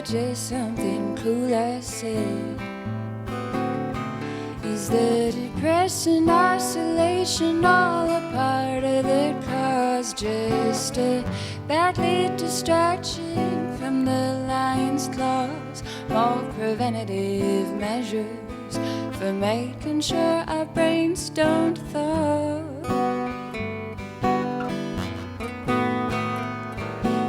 just something cool I said? Is the depression, isolation all a part of the cause? Just a backlit distraction from the lion's claws? More preventative measures for making sure our brains don't thaw.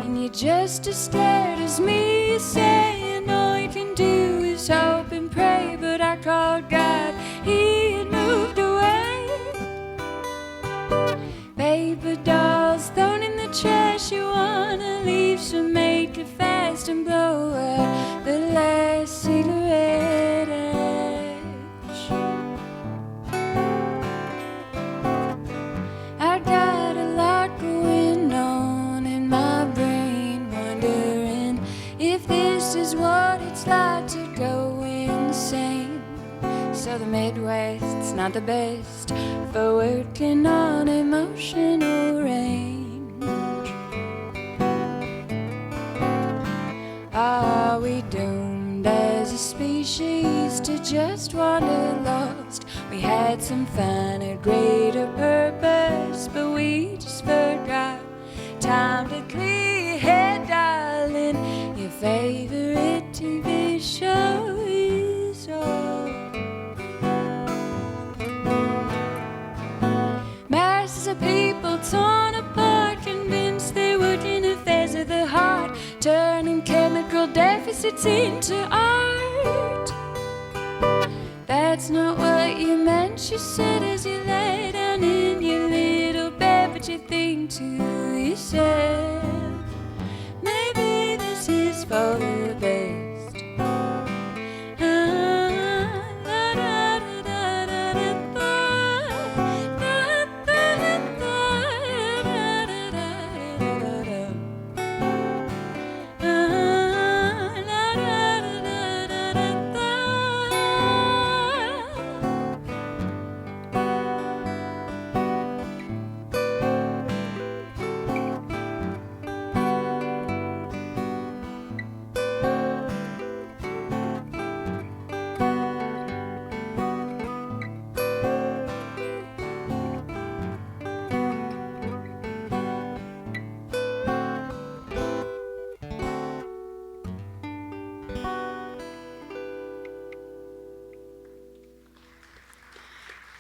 And you're just as scared as me, saying all you can do is hope and pray. But I called God, he had moved away. Paper dolls thrown in the trash, you wanna leave, so make it fast and blow out the last cigarette ash. I got a lot going on in my brain, wondering if this is what it's like to go insane. So the Midwest's not the best for working on emotional range. Are we doomed as a species to just wander lost? We had some fun, a greater purpose, but we just forgot. Time to clear your head, darling. Your favorite TV show is on. Masses of people torn apart, convinced they're working affairs of the heart, turning chemical deficits into art. That's not what you meant, she said as you lay down in your little bed. But you think to yourself, maybe this is for the best.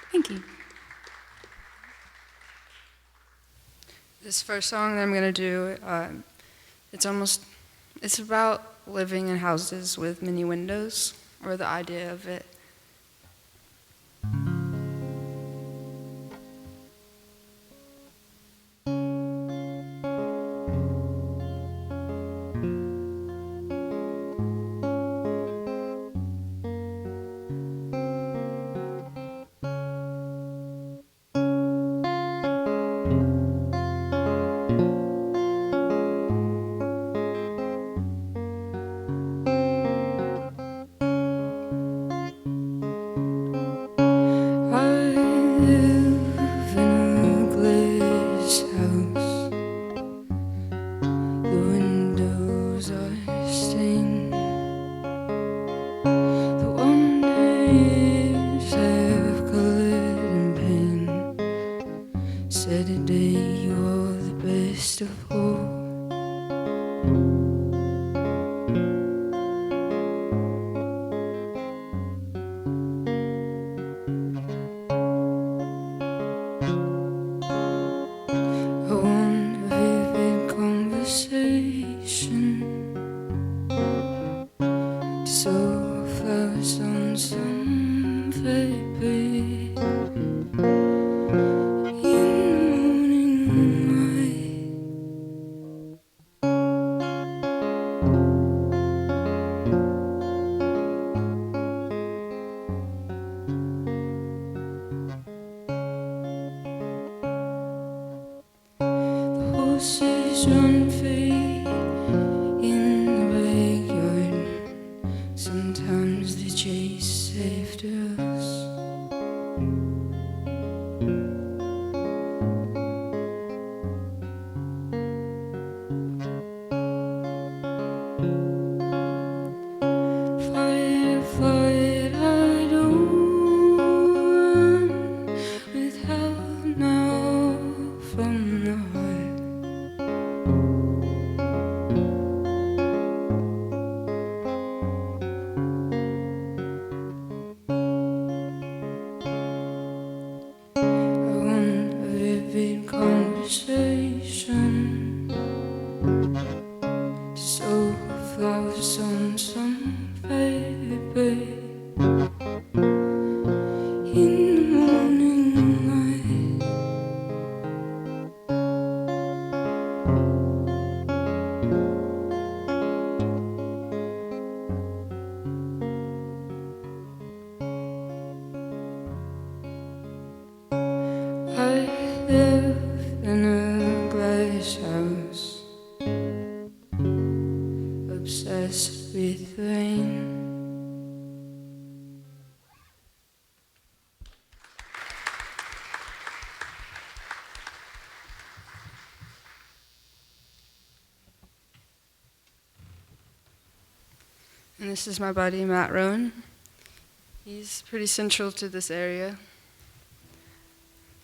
Thank you. This first song that I'm going to do, it's about living in houses with many windows, or the idea of it. I live in a glass house, obsessed with rain. And this is my buddy Matt Rowan. He's pretty central to this area,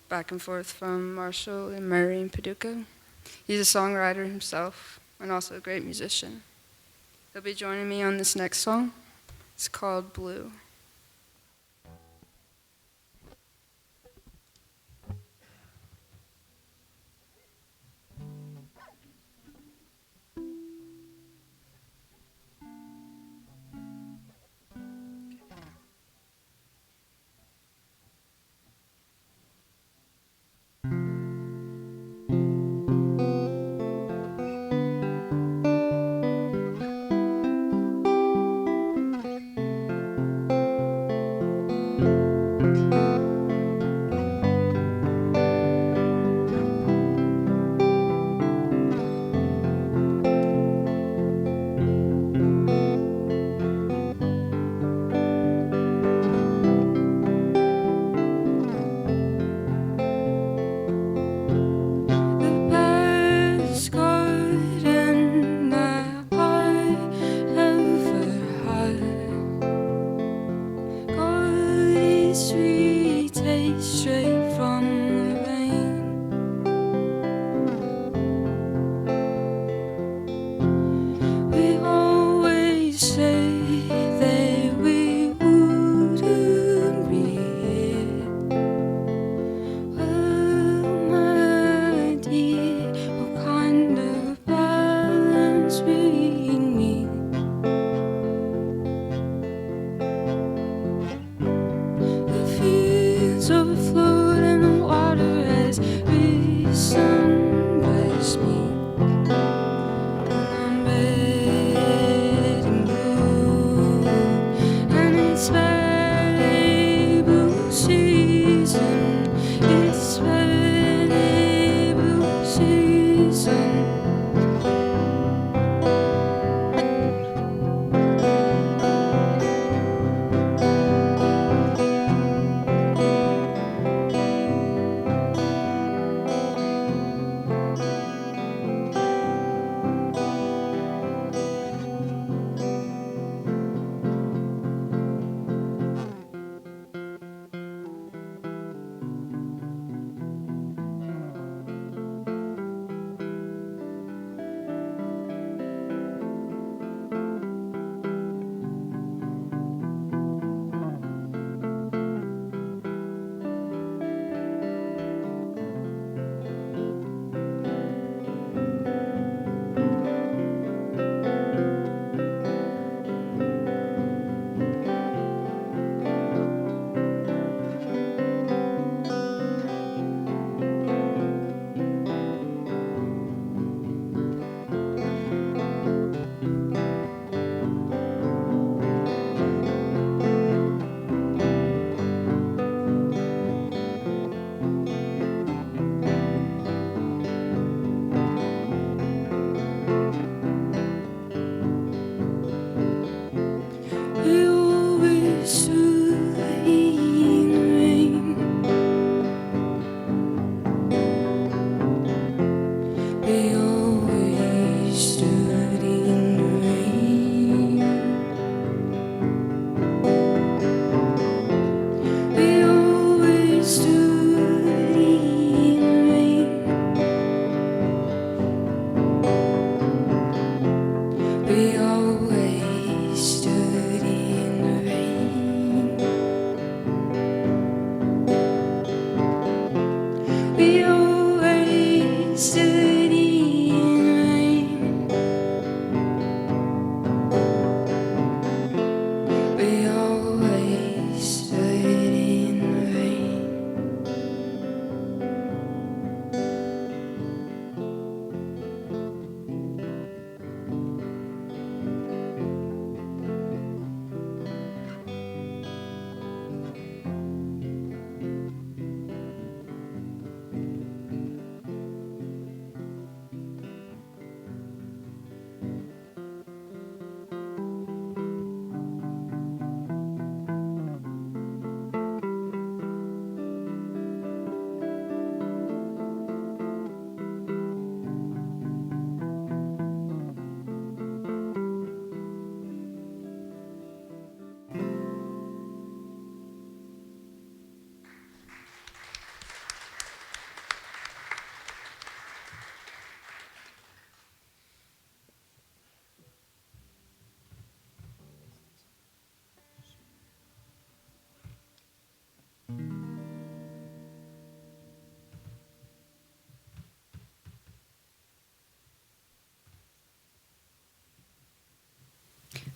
back and forth from Marshall and Murray and Paducah. He's a songwriter himself and also a great musician. He'll be joining me on this next song. It's called Blue.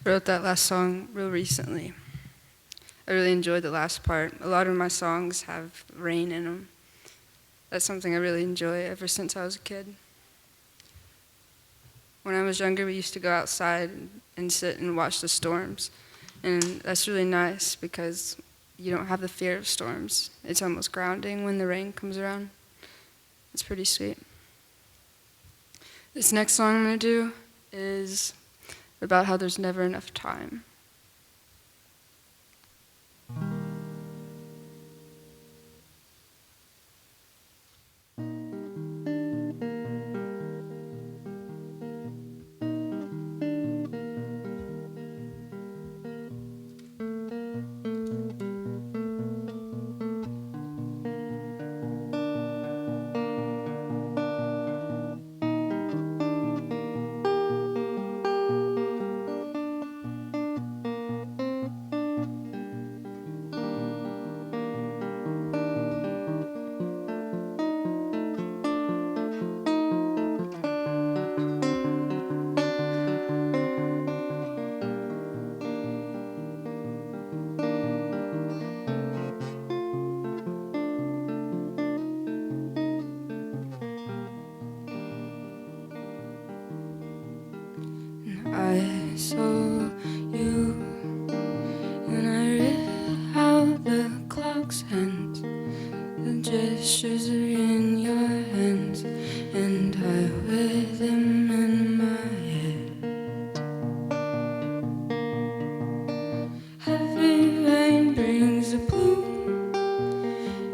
wrote that last song real recently. I really enjoyed the last part. A lot of my songs have rain in them. That's something I really enjoy ever since I was a kid. When I was younger, we used to go outside and sit and watch the storms. And that's really nice because you don't have the fear of storms. It's almost grounding when the rain comes around. It's pretty sweet. This next song I'm going to do is about how there's never enough time. I saw you and I read how the clock's hands, the gestures are in your hands, and I wear them in my head. Heavy rain brings a bloom,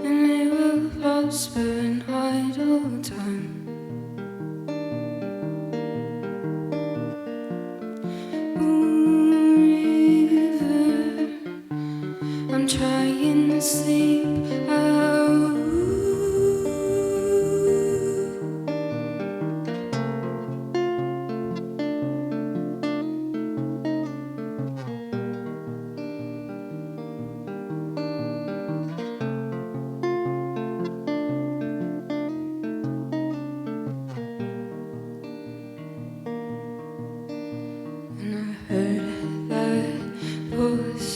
and it will prosper and hide all time. I'm trying to sleep out. And I heard that voice,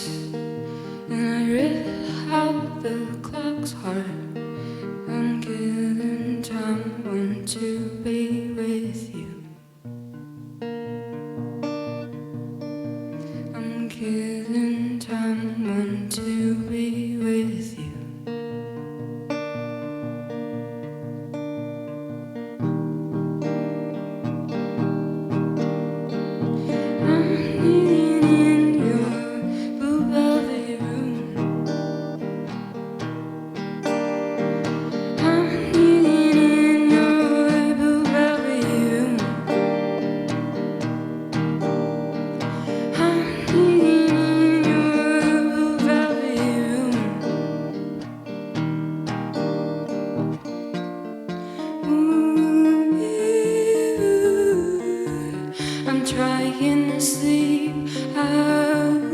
and I read how the clock's hard. I'm killing time, want to be with you. I'm killing time, want to be with you. I'm kneeling in your blue velvet room. I'm kneeling in your blue velvet room. I'm kneeling in your blue velvet room. Ooh, I'm trying to sleep out.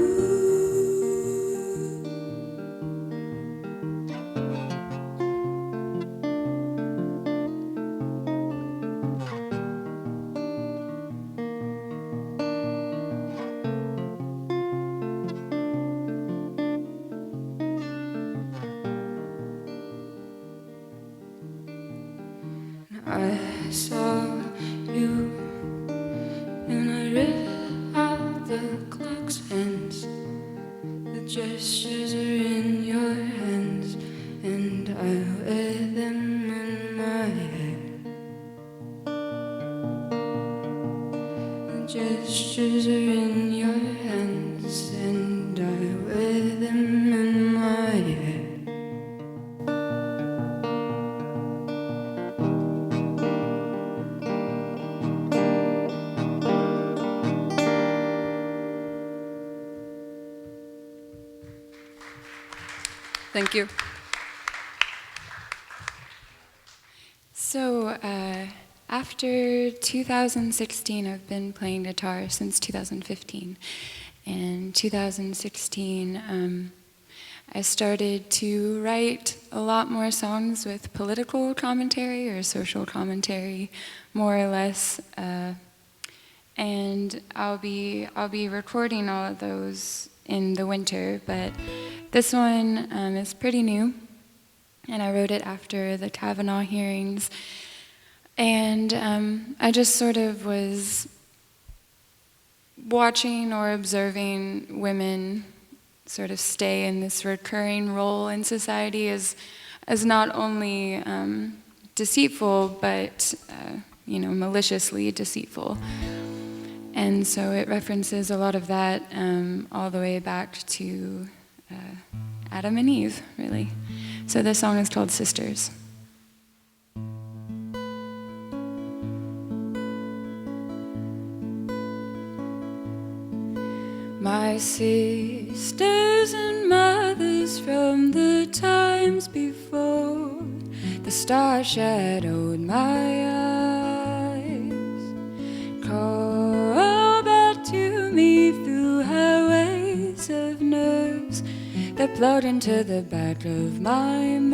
I saw you and I read how the clock's hands, the gestures are in your hands, and I wear them in my hair. The gestures are in your hands, and I wear them in my hair. Thank you. So, after 2016, I've been playing guitar since 2015. In 2016, I started to write a lot more songs with political commentary or social commentary, more or less. and I'll be recording all of those in the winter, but this one is pretty new, and I wrote it after the Kavanaugh hearings, and I just sort of was watching or observing women sort of stay in this recurring role in society as not only deceitful, but maliciously deceitful. And so it references a lot of that all the way back to Adam and Eve, really. So this song is called Sisters. My sisters and mothers from the times before the star shadowed my eyes, call back to me through highways of nerves that plowed into the back of my mind.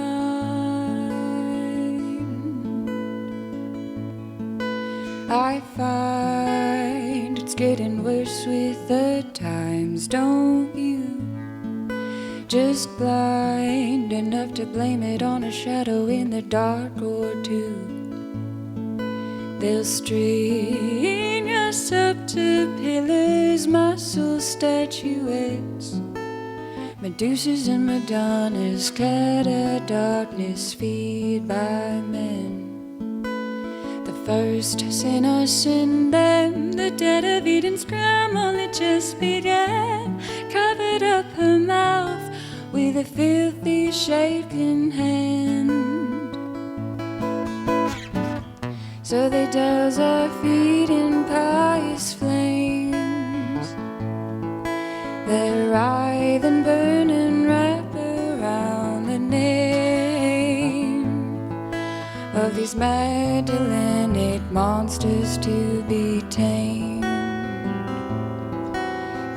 I find it's getting worse with the times, don't you? Just blind enough to blame it on a shadow in the dark or two. They'll string us up to pillars, muscle statuettes, Medusas and Madonnas, clad a darkness feed by men. The first sin us in them, the dead of Eden's crime only just began. Covered up her mouth with a filthy shaken hand. So they douse our feet in pious flames that writhe and burn and wrap around the name of these Magdalenic monsters to be tamed.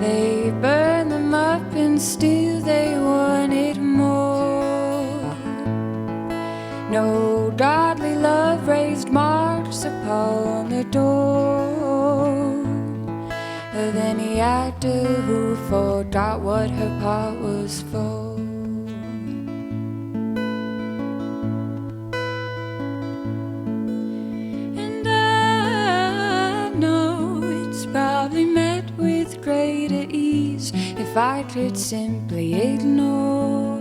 They burn them up and still they wanted more. No godly love raised marks upon the door of any actor who forgot what her part was for. And I know it's probably met with greater ease if I could simply ignore.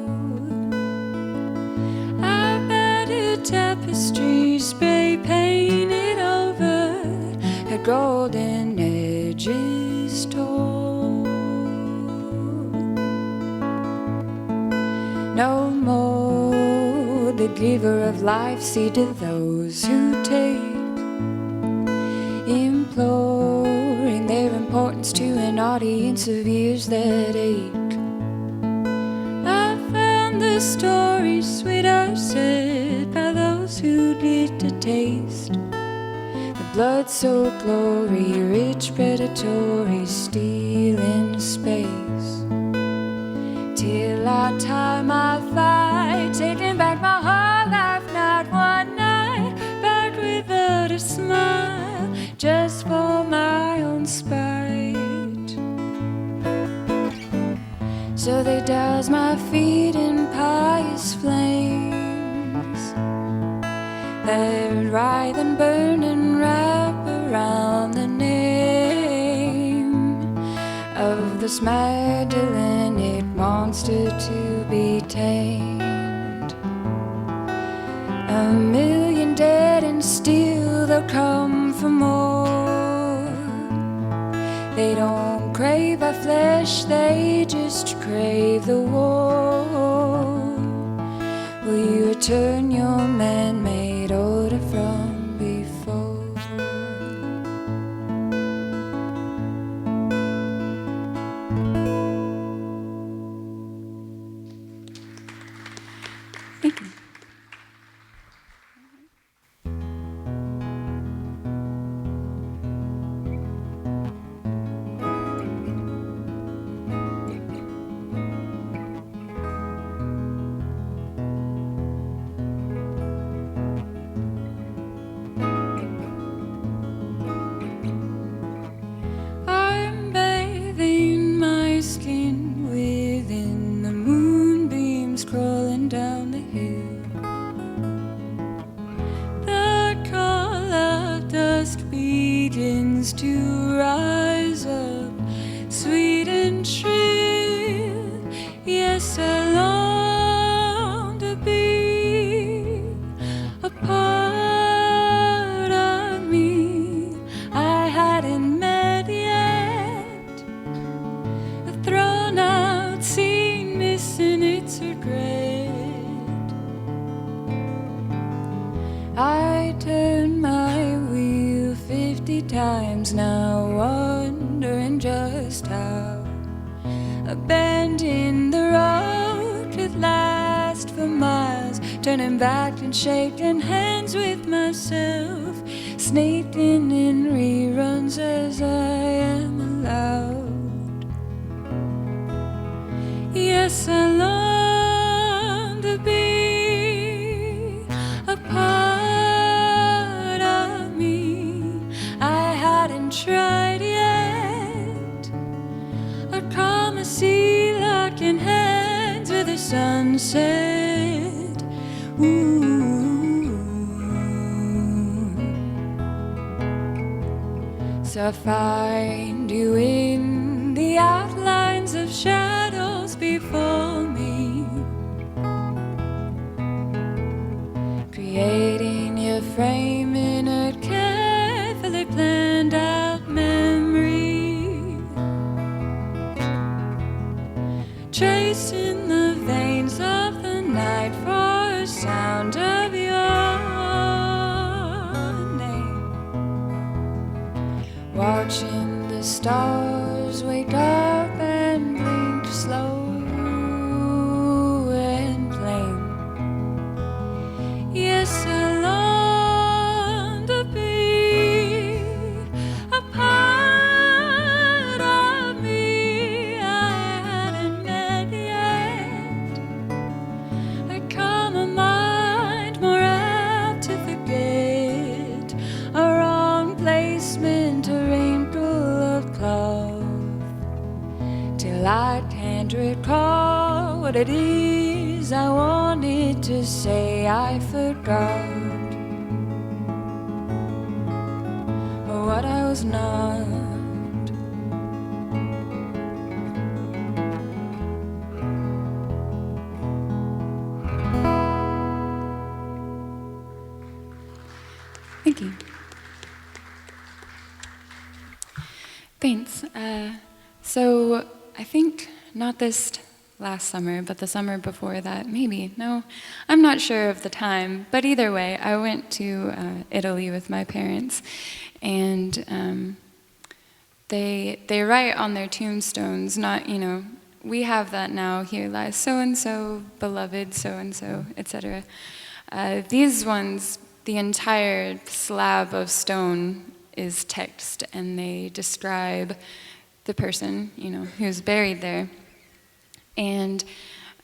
I bet a tapestry spray painted over her golden edges torn. No more the giver of life seed to those who take, imploring their importance to an audience of ears that ache. I found the story sweeter said by those who get to taste the blood-soaked glory, rich predatory stealing space. Till I tie my fight, taking back my whole life, not one night, back without a smile, just for my own spite. So they douse my feet in pious flames that writhe and burn and wrap around the name of this Magdalenic monster to be tamed. A million dead and still they'll come for more. They don't crave our flesh, they just crave the war. Will you return your man-made order from before? Thank you. begins to rise up, sweet and shrill. Yes, I long to be a part of me I hadn't met yet. A thrown out scene missing its regret. I turned my wheel 50 times now, wondering just how a bend in the road could last for miles, turning back and shaking hands with myself, sneaking in reruns as I am allowed. Yes, I long to be a part of me I hadn't tried yet. A calm sea locking hands with the sunset. Ooh. So I find you in the outlines of shadows before me, creating your frame in a carefully planned out memory, tracing the veins of the night for a sound of your name, watching the stars wake up and blink slow and plain. Yes, I long to be a part of me I hadn't met yet. I calm my mind more apt to forget a wrong placement, a wrinkle of cloth, till I can't recall what it is I wanted to say. I forgot, or what I was not. Thank you. Thanks. So I think not this last summer, but the summer before that, maybe. No, I'm not sure of the time. But either way, I went to Italy with my parents, and they write on their tombstones, not, we have that now, here lies so-and-so, beloved so-and-so, etc. These ones, the entire slab of stone is text, and they describe the person, who's buried there. And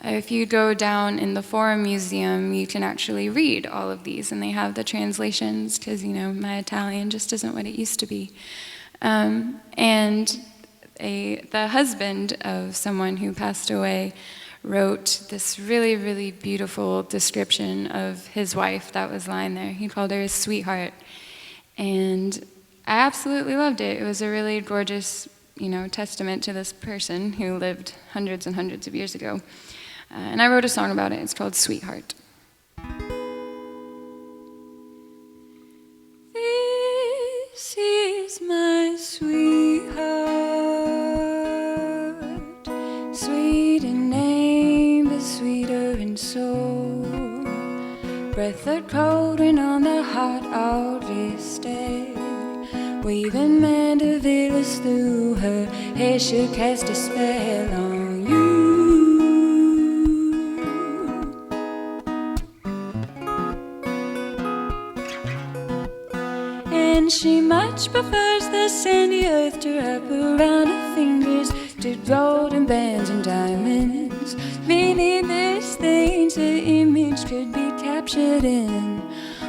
if you go down in the Forum Museum, you can actually read all of these, and they have the translations, because, my Italian just isn't what it used to be. And the husband of someone who passed away wrote this really, really beautiful description of his wife that was lying there. He called her his sweetheart. And I absolutely loved it. It was a really gorgeous, testament to this person who lived hundreds and hundreds of years ago. And I wrote a song about it. It's called Sweetheart. This is my sweetheart, sweet in name, but sweeter in soul. Breath that cold and on the heart August day. Weaving mandivillas through her hair should cast a spell on you. And she much prefers the sandy earth to wrap around her fingers, to golden bands and diamonds. Meaning there's things her image could be captured in,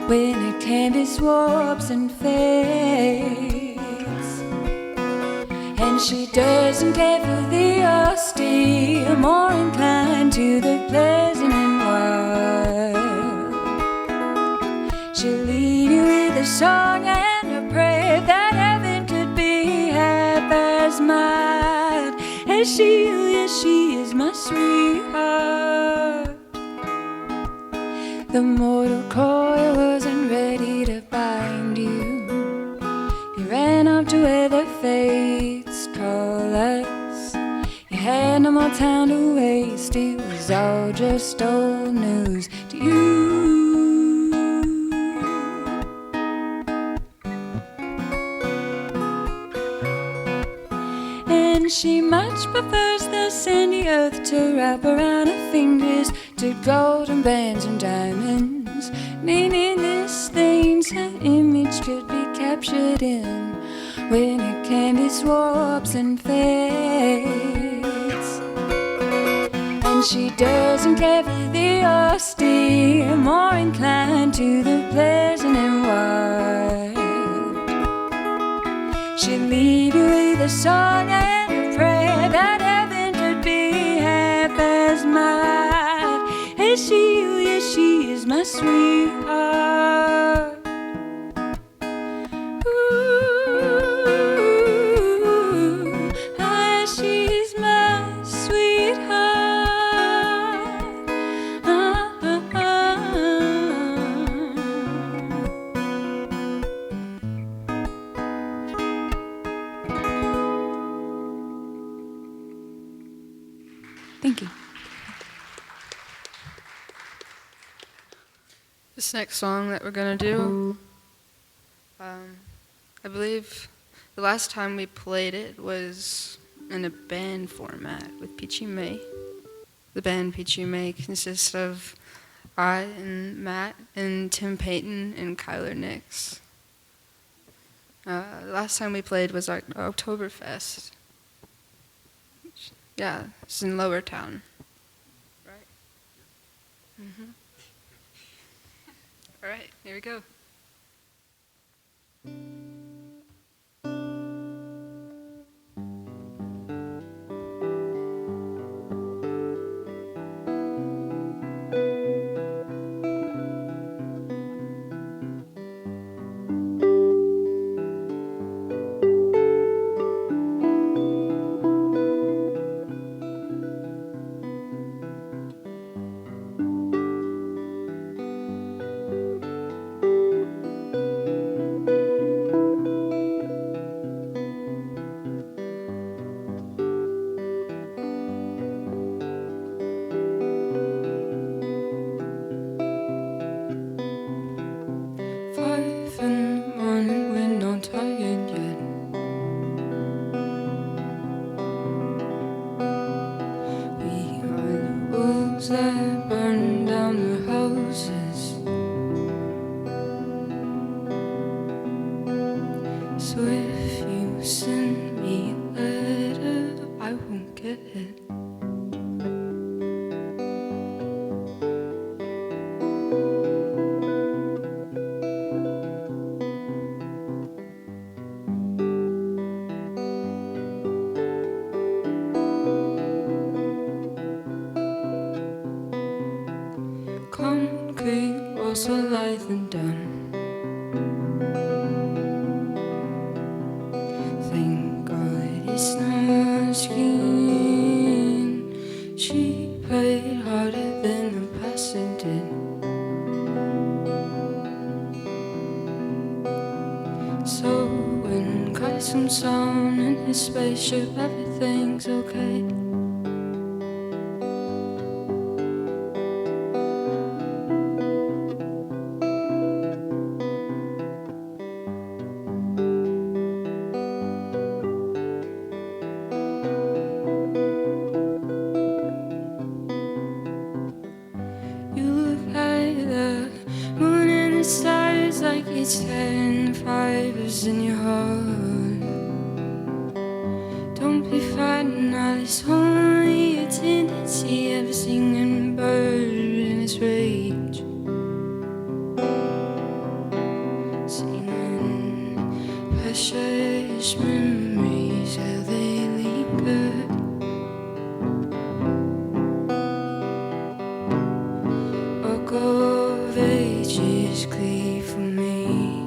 when a canvas warps and fades. And she doesn't care for the austere, more inclined to the pleasant and wild. She'll leave you with a song and a prayer that heaven as mad as she, yes, she is my sweetheart. The mortal coil wasn't ready to bind you. You ran up to where the fates call us. You had no more time to waste. It was all just old news to you. And she much prefers the sandy earth to wrap around her fingers, to golden bands and diamonds, meaning this thing's her image could be captured in when her canvas warps and fades. And she doesn't care for the austere, more inclined to the pleasant and wild. She'll leave you with a song and a prayer that heaven could be half as mad as she, yes, she is my sweetheart. Ooh, ah, she's my sweetheart. Ah, ah, ah. Thank you. This next song that we're gonna do, I believe the last time we played it was in a band format with Peachy May. The band Peachy May consists of I and Matt and Tim Payton and Kyler Nix. The last time we played was our Oktoberfest. Yeah, it's in Lower Town. Right? Mm-hmm. All right, here we go. That burn down the houses. So if you send me a letter, I won't get it. Concrete walls are lithe and done. Thank God it's not screen. She played harder than the pastor did. So when Christ comes down in his spaceship, everything's okay. Like it's 10 fibers in your heart. Don't be frightened, now it's only a tendency of a singing bird in its rage. Singing precious memories, how they linger. Book of ages clear for me.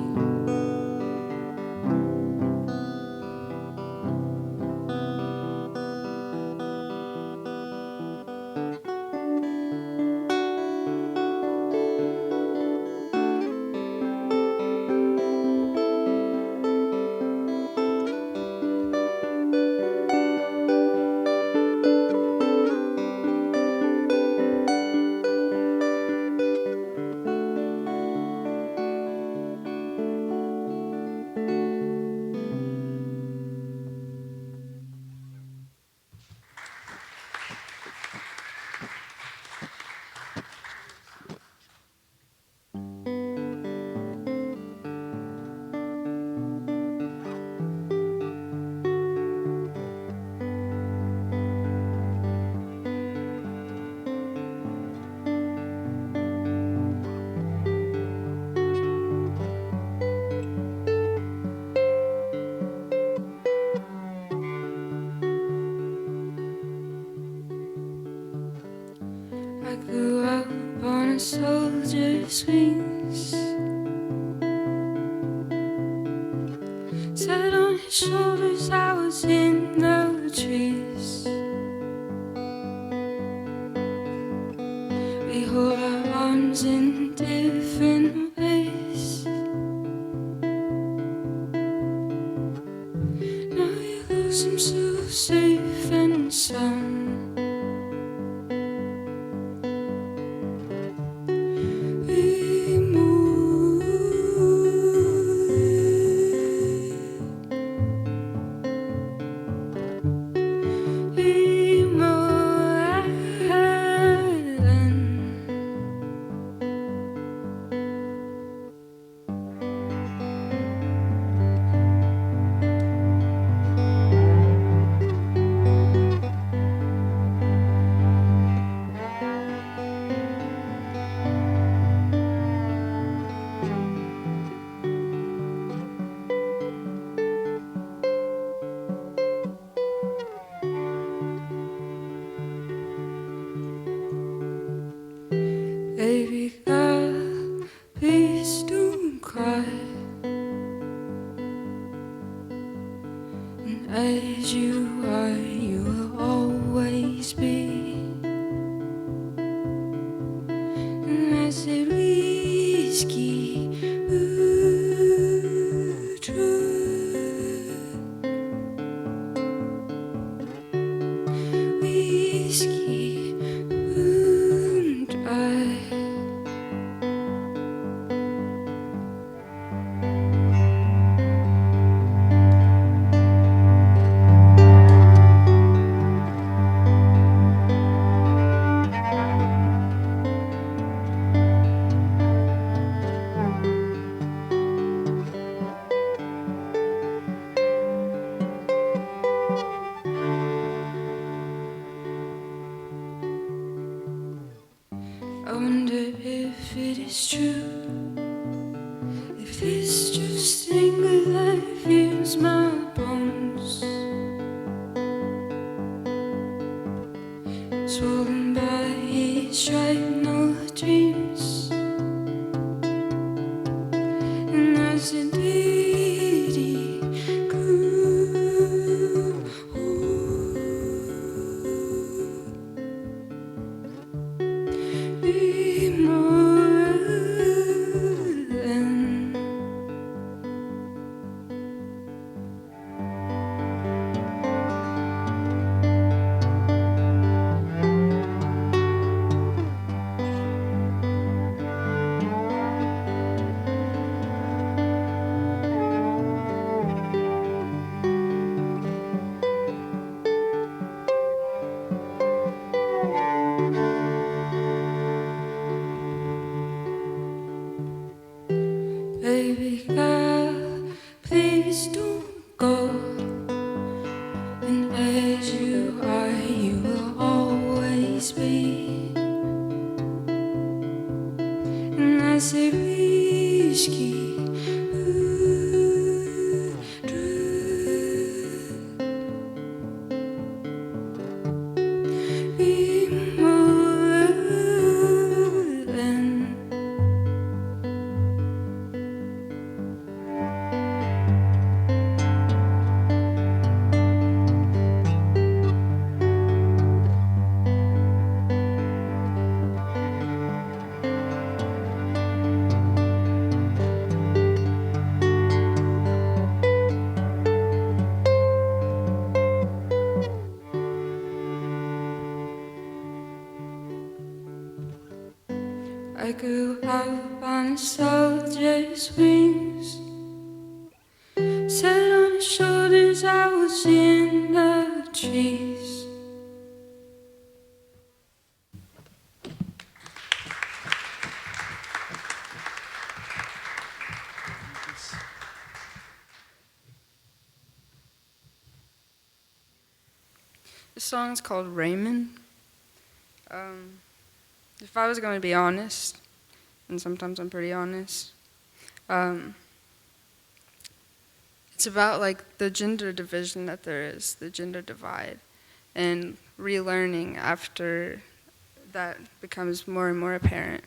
swings. Sat on his shoulders, I was in the trees. We hold our arms in different ways. Now you lose himself safe and sound. Baby girl, please don't cry. And as you are, you will always be. And I said whiskey, ooh, true. Whiskey, ooh, dry. I wonder if it is true, if it's just anger that fills my bones, swollen by his shrapnel dreams. And I said, did he grow? Be more than. Baby girl, please don't go. And as you are, you will always be. And I say whiskey, ooh, true. Be more than. I grew up on a soldier's wings. Sat on his shoulders, I was in the trees. This song's called Raymond. If I was going to be honest, and sometimes I'm pretty honest, it's about like the gender division that there is, the gender divide, and relearning after that becomes more and more apparent.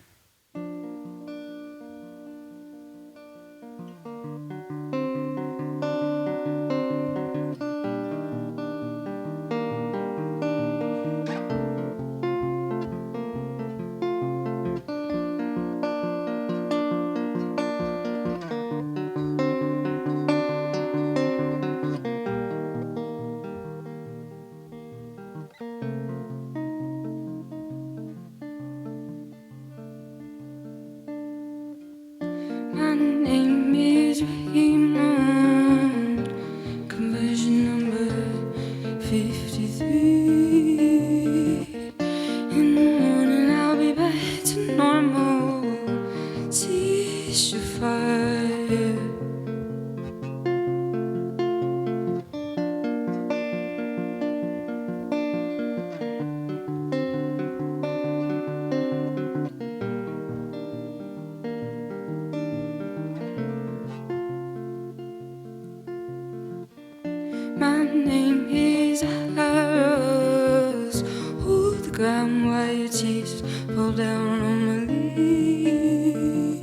name is Harris. Hold the ground while your tears fall down on my leaves.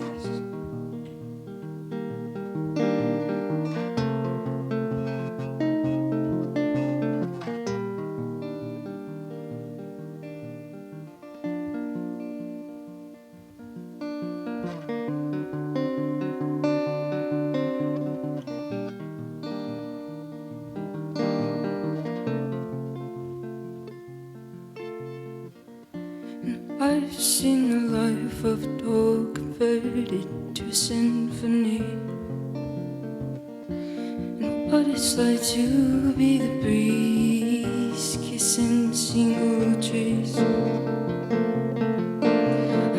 I've seen the life of a dog converted to a symphony, and what it's like to be the breeze kissing single trees.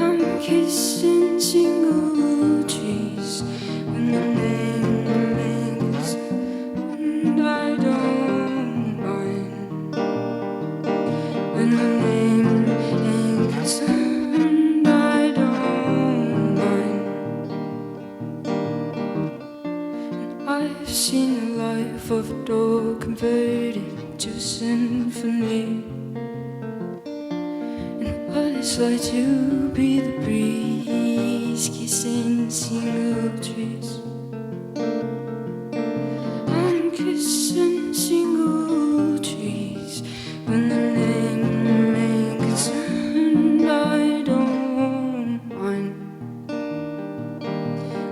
I'm kissing single trees when the name rings, and I don't mind when the name and I don't mind. And I've seen the life of a dog converted to a symphony, and what it's like to be the breeze kissing single trees. I'm kissing single trees when the name makes I don't mind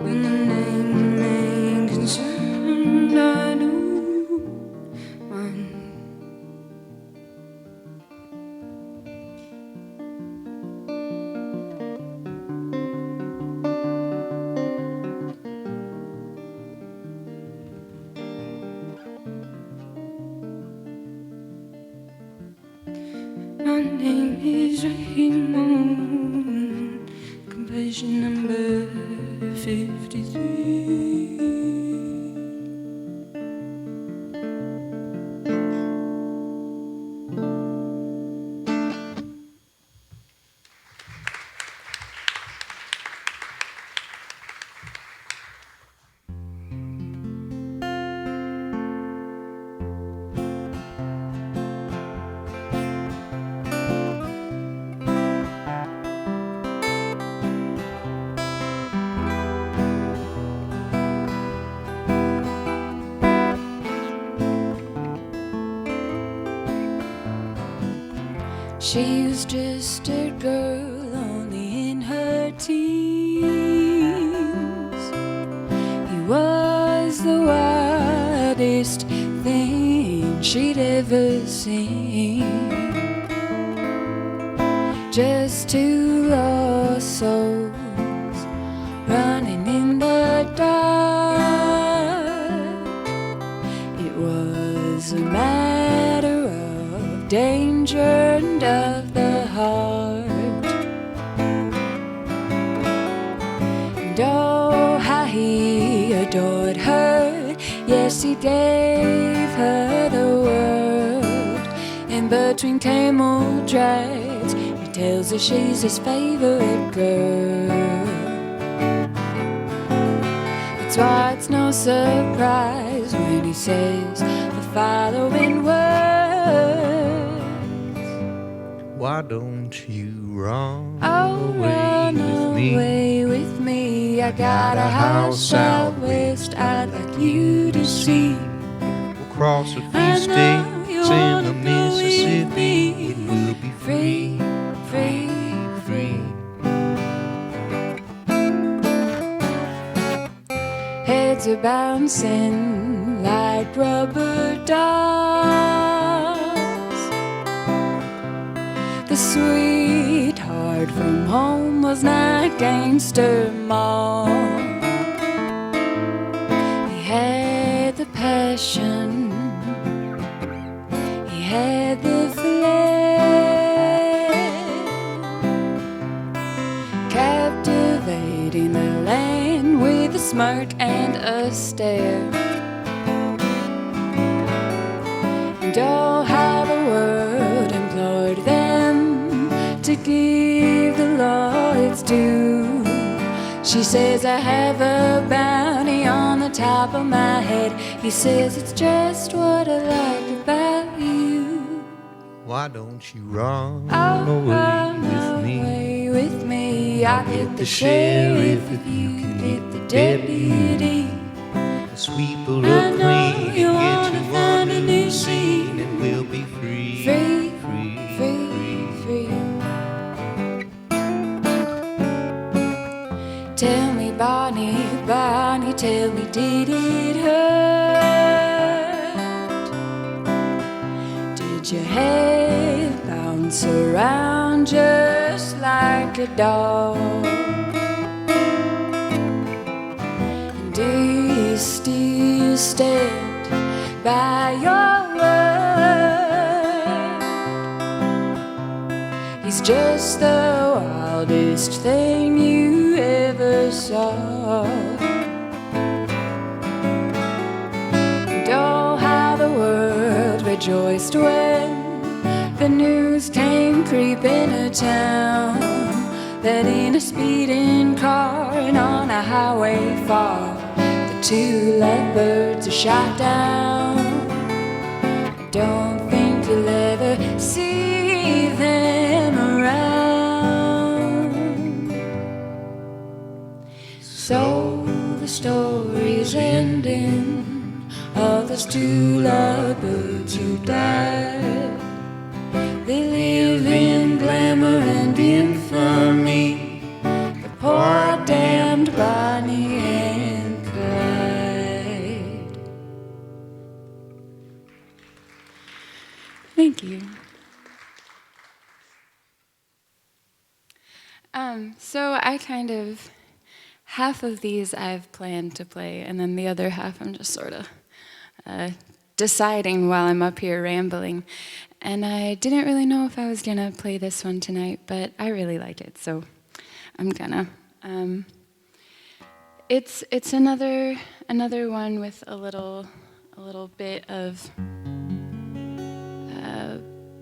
when the name remains concerned. I don't mind. My name is Raymond, completion number 53. She was just a girl only in her teens. He was the wildest thing she'd ever seen. Just two lost souls running in the dark. It was a matter of danger and of the heart. And oh, how he adored her. Yes, he gave her the world. And between camel drives, he tells her she's his favorite girl. That's why it's no surprise when he says the following words. Why don't you run run away with me? I got a house out west I'd like you to see. We'll cross a few states in the Mississippi, and we'll be free, free, free. Heads are bouncing like rubber dolls. The sweetheart from home was not gangster mom. He had the passion, he had the flair, captivating the land with a smirk and a stare. And oh, how the world implored them to give the law its due. She says, I have a bounty on the top of my head. He says it's just what I like about you. Why don't you run Run away with me? I'll get the sheriff if you can get the deputy. Sweep her up I know clean you and wanna get you find on a a new new scene. scene, and we'll be free, Free, free, free, free. Tell me, Bonnie, Bonnie, tell me, did it hurt? Did your head bounce around just like a dog? And do you still stand by your word? He's just the wildest thing you ever saw. And oh, how the world rejoiced when the news came creeping to town that in a speeding car and on a highway far, the two lovebirds are shot down. I don't think you'll ever see them around. So the story's ending of those two lovebirds who died. They live in glamour and infamy, the poor damned Bonnie and Clyde. Thank you. So I kind of, half of these I've planned to play, and then the other half I'm just sort of deciding while I'm up here rambling. And I didn't really know if I was gonna play this one tonight, but I really like it, so I'm gonna. It's another one with a little bit of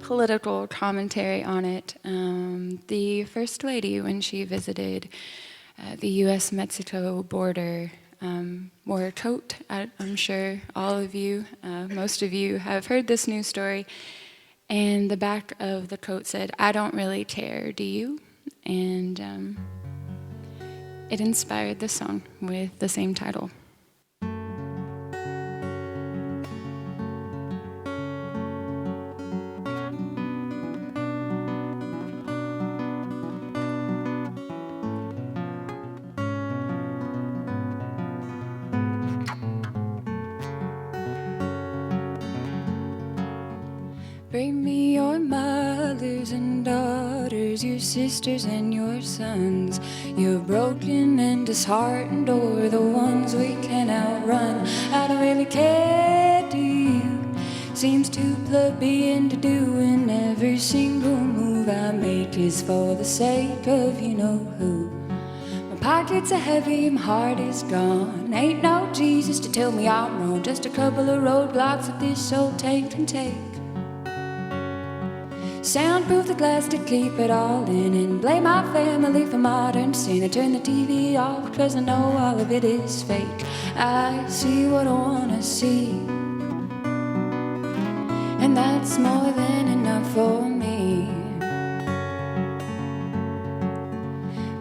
political commentary on it. The First Lady, when she visited the U.S.-Mexico border, wore a coat. I'm sure all of you, most of you, have heard this news story. And the back of the coat said, "I don't really care, do you?" And it inspired the song with the same title. Bring me your mothers and daughters, your sisters and your sons, your broken and disheartened, or the ones we can outrun. I don't really care, do you? Seems too plebeian to do, and every single move I make is for the sake of you-know-who. My pockets are heavy, my heart is gone. Ain't no Jesus to tell me I'm wrong, just a couple of roadblocks that this old tank can take. Soundproof the glass to keep it all in, and blame my family for modern sin. I turn the TV off cause I know all of it is fake. I see what I wanna see, and that's more than enough for me.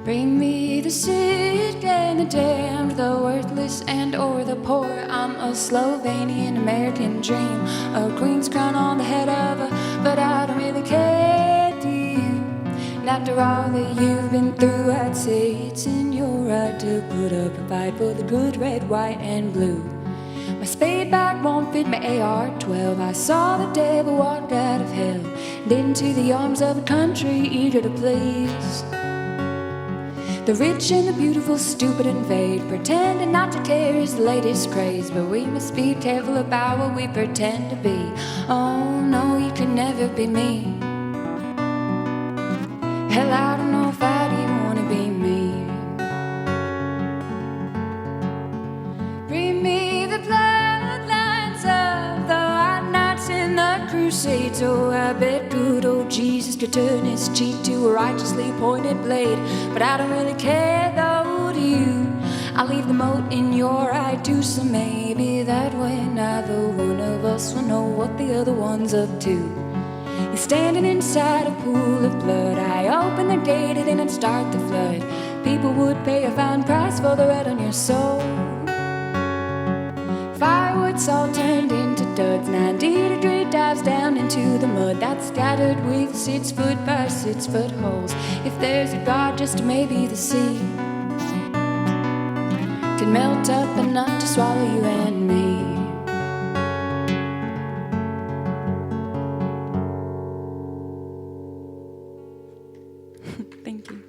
Bring me the sick and the damned, the worthless and or the poor. I'm a Slovenian American dream, a queen's crown on the head of a, but I don't really care, do you? And after all that you've been through, I'd say it's in your right to put up a fight for the good red, white and blue. My spade bag won't fit my AR-12. I saw the devil walk out of hell and into the arms of a country eager to please. The rich and the beautiful, stupid and vague, pretending not to care is the latest craze. But we must be careful about what we pretend to be. Oh no, you can never be me. Hell, I don't know if I'd even wanna be me. Bring me the bloodlines of the white knights in the crusades. Oh, I bet good old Jesus to turn his cheek to a righteously pointed blade. But I don't really care though, do you? I'll leave the mote in your eye to some aid. maybe that way neither one of us will know what the other one's up to. You're standing inside a pool of blood. I open the gate and it'd start the flood. People would pay a fine price for the red on your soul. Firewood's all turned into duds. 90-degree dives down into the mud that's scattered with 6-foot by 6-foot holes. If there's a God, just maybe the sea could melt up enough to swallow you and me. Thank you.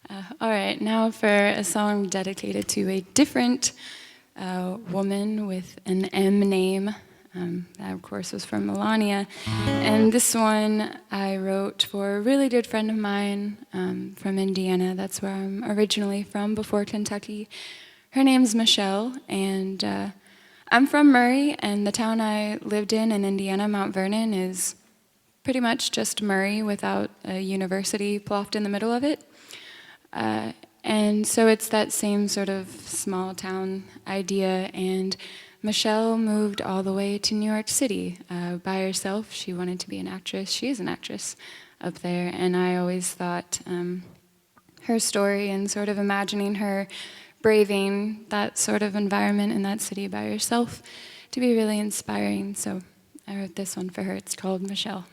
All right, now for a song dedicated to a different woman with an M name. That, of course, was from Melania. And this one I wrote for a really good friend of mine from Indiana. That's where I'm originally from, before Kentucky. Her name's Michelle, and I'm from Murray, and the town I lived in Indiana, Mount Vernon, is pretty much just Murray without a university plopped in the middle of it. And so it's that same sort of small town idea, and Michelle moved all the way to New York City by herself. She wanted to be an actress. She is an actress up there, and I always thought her story and sort of imagining her braving that sort of environment in that city by herself to be really inspiring. So I wrote this one for her. It's called Michelle.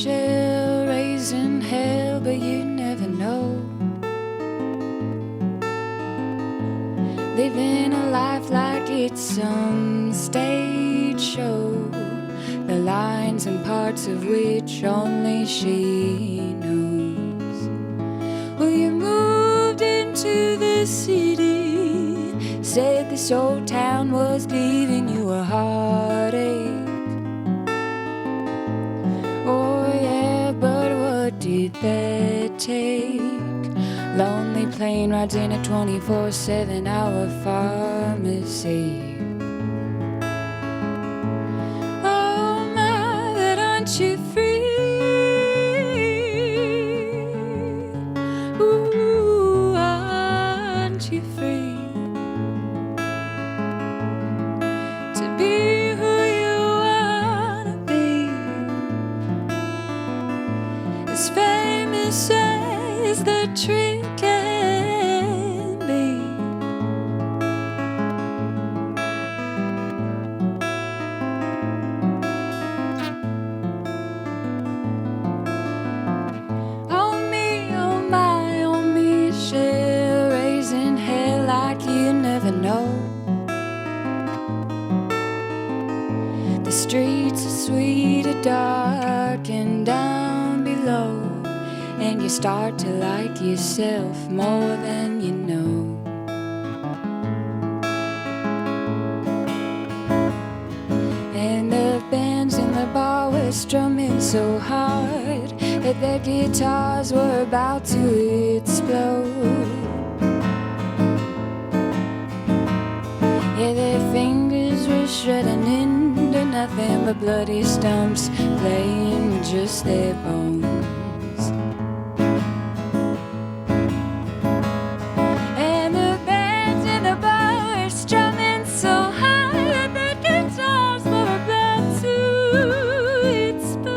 Raising hell, but you never know. Living a life like it's some stage show, the lines and parts of which only she knows. Well, you moved into the city, said this old town was giving you a heartache. Did that take? Lonely plane rides in a 24/7-hour pharmacy. Oh my, that aren't you free? Ooh, aren't you free to be who you wanna be? As famous as the tree can be. Oh me, oh my, oh Michelle, raising hell like you never know. The streets are sweet, are dark, and down below, and you start to like yourself more than you know. And the bands in the bar were strumming so hard that their guitars were about to explode. Yeah, their fingers were shredding into nothing but bloody stumps, playing with just their bones. And the bands in the bar were strumming so hard that the guitars were about to explode.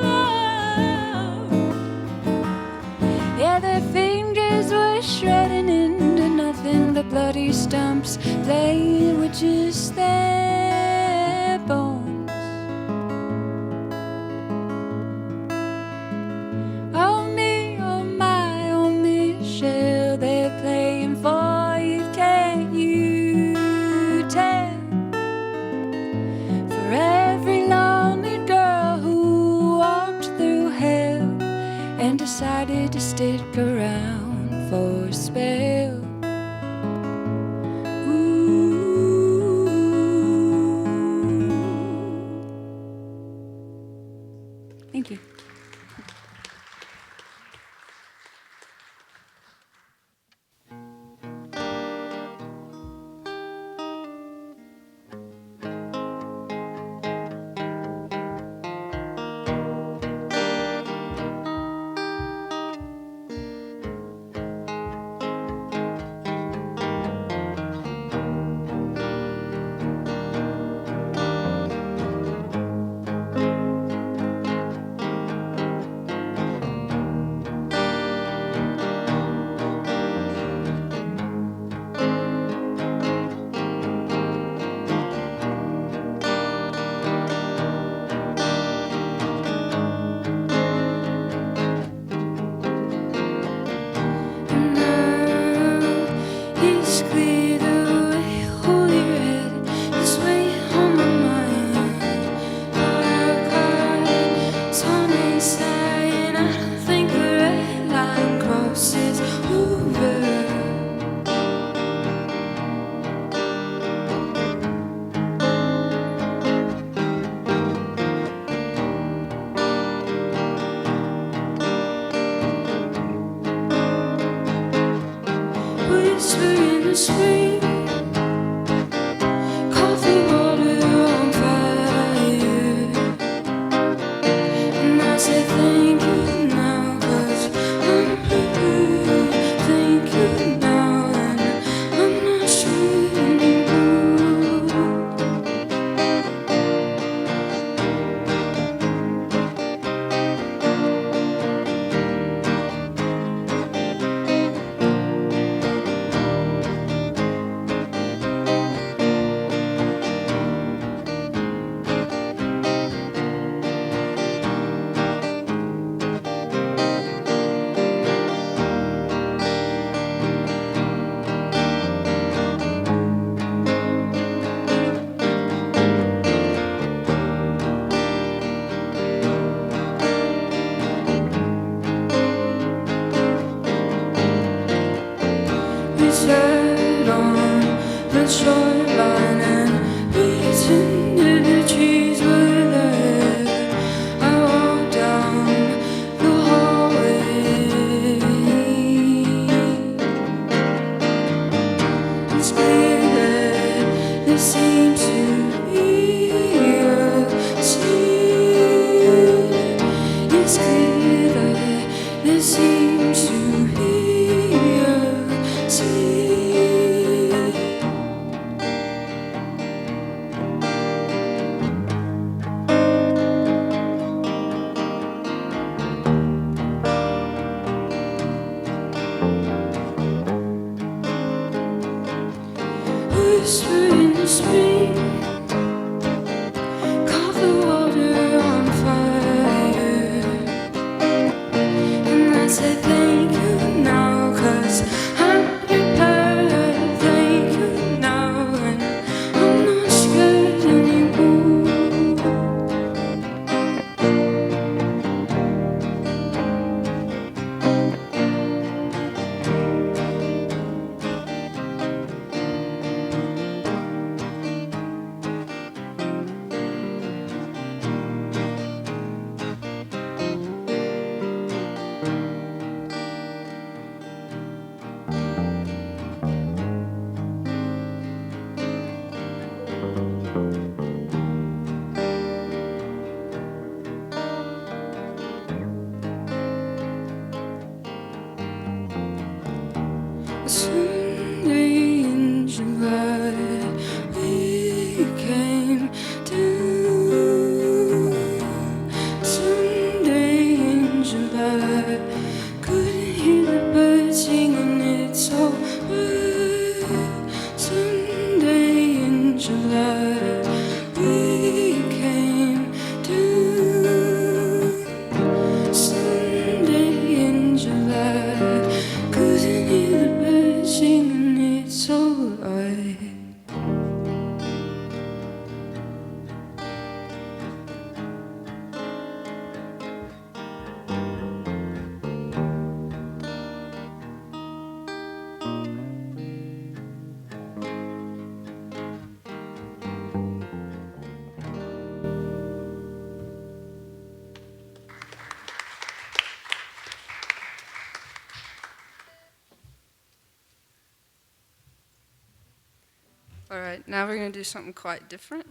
Yeah, their fingers were shredding into nothing but bloody stumps, playing with just their bones. Oh me, oh my, oh Michelle, they're playing for you, can't you tell? For every lonely girl who walked through hell and decided to stick around for a spell. Thank you. seem to be a seed. It's clear that there seems to be a seed. Whisper in the spring, caught the water on fire. And I said thank you now, 'cause I'm prepared. Thank you now, and I'm not scared anymore. Sunday in July, we came to. Sunday in July, couldn't hear the birds singing, it's over. Sunday in July, we came to. Sunday in July, couldn't hear the birds singing, it's alright. All right, now we're going to do something quite different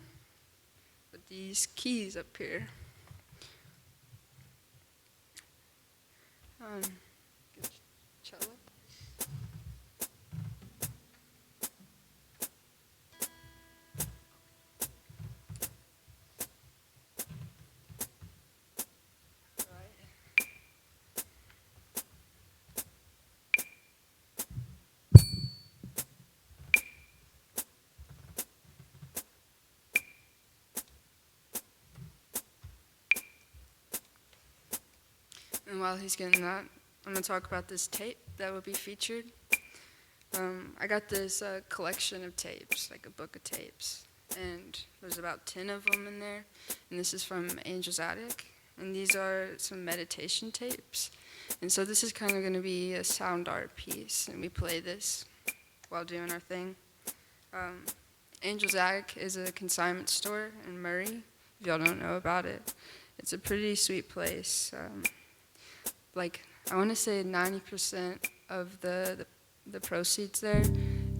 with these keys up here. Get cello. And while he's getting that, I'm going to talk about this tape that will be featured. I got this collection of tapes, like a book of tapes, and there's about 10 of them in there, and this is from Angel's Attic, and these are some meditation tapes, and so this is kind of going to be a sound art piece, and we play this while doing our thing. Angel's Attic is a consignment store in Murray, if y'all don't know about it. It's a pretty sweet place. Like, I want to say 90% of the proceeds there,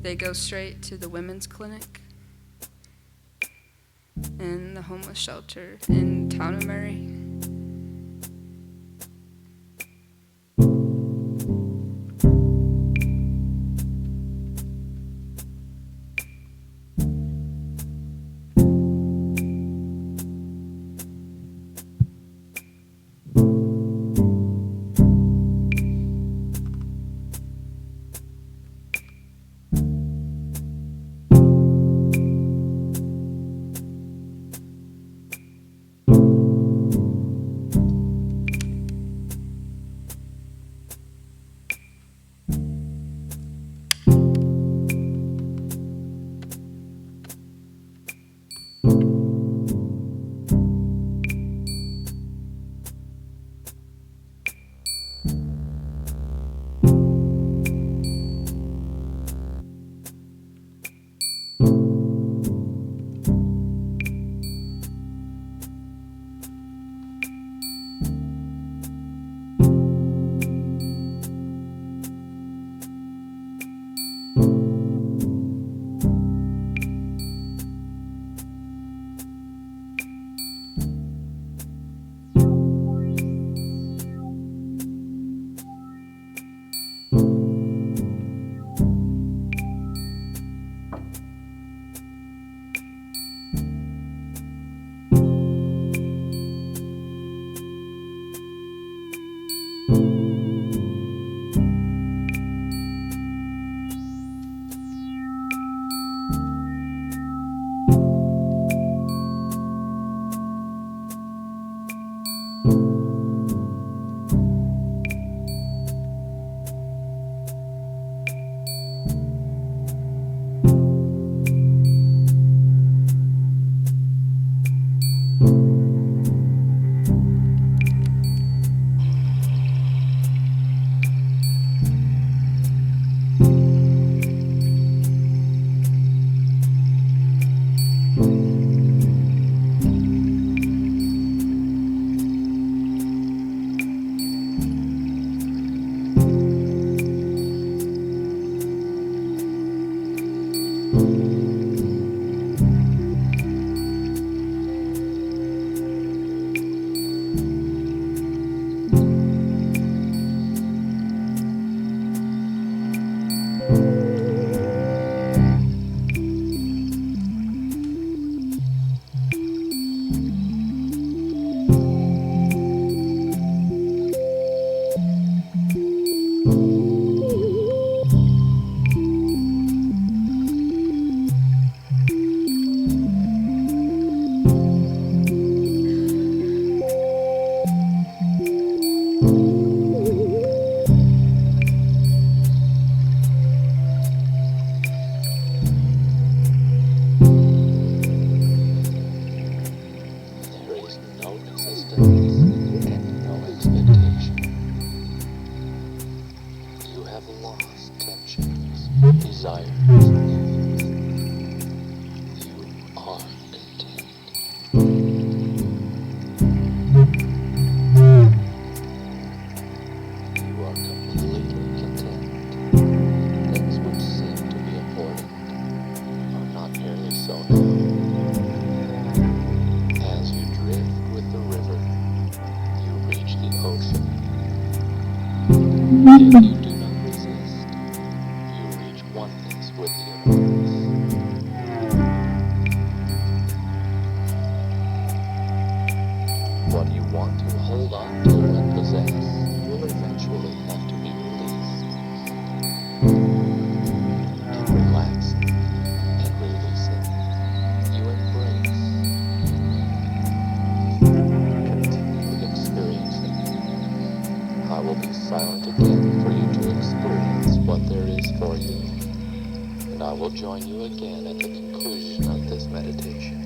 they go straight to the women's clinic and the homeless shelter in town of Murray. want to hold on to and possess will eventually have to be released. You relax it and release it. You embrace. Continue experiencing. I will be silent again for you to experience what there is for you. And I will join you again at the conclusion of this meditation.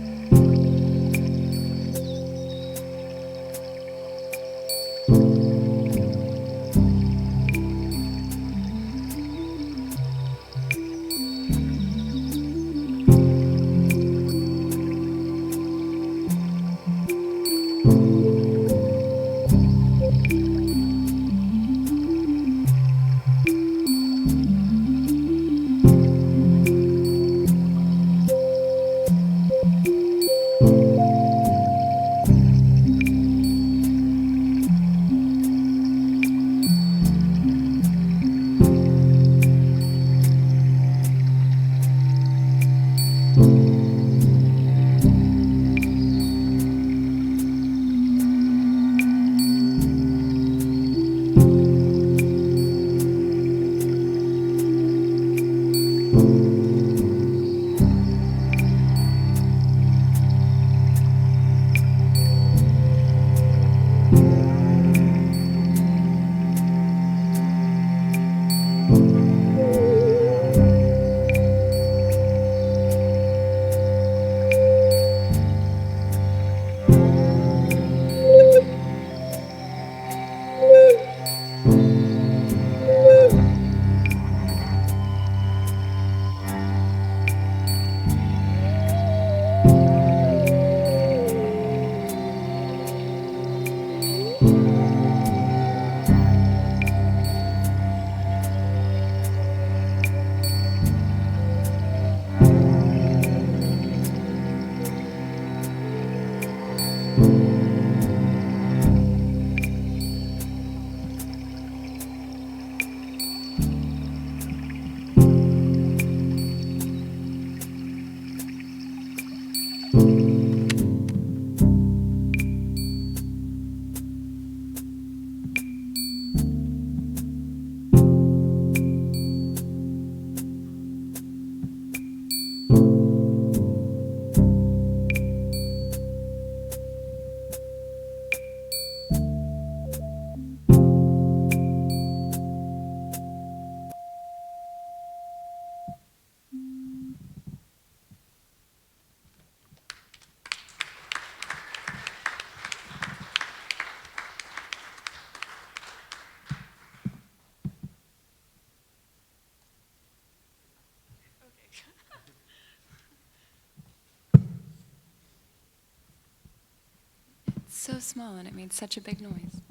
It's so small and it made such a big noise.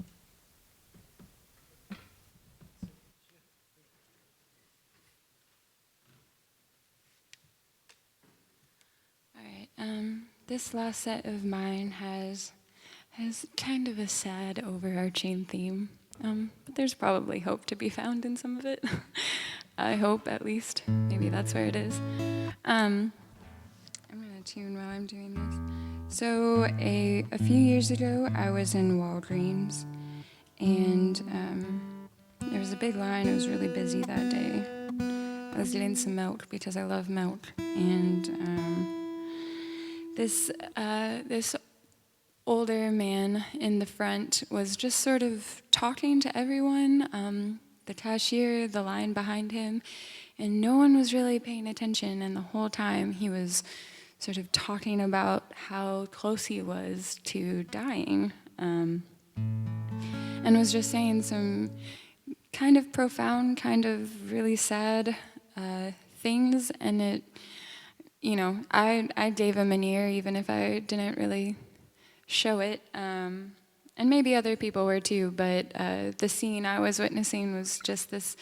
All right. This last set of mine has kind of a sad overarching theme, but there's probably hope to be found in some of it. I hope, at least. Maybe that's where it is. I'm gonna tune while I'm doing this. So a few years ago, I was in Walgreens, and there was a big line. It was really busy that day. I was getting some milk because I love milk, and this older man in the front was just sort of talking to everyone, the cashier, the line behind him, and no one was really paying attention. And the whole time he was sort of talking about how close he was to dying, and was just saying some kind of profound, kind of really sad things. And it, I gave him an ear even if I didn't really show it, and maybe other people were too, but the scene I was witnessing was just this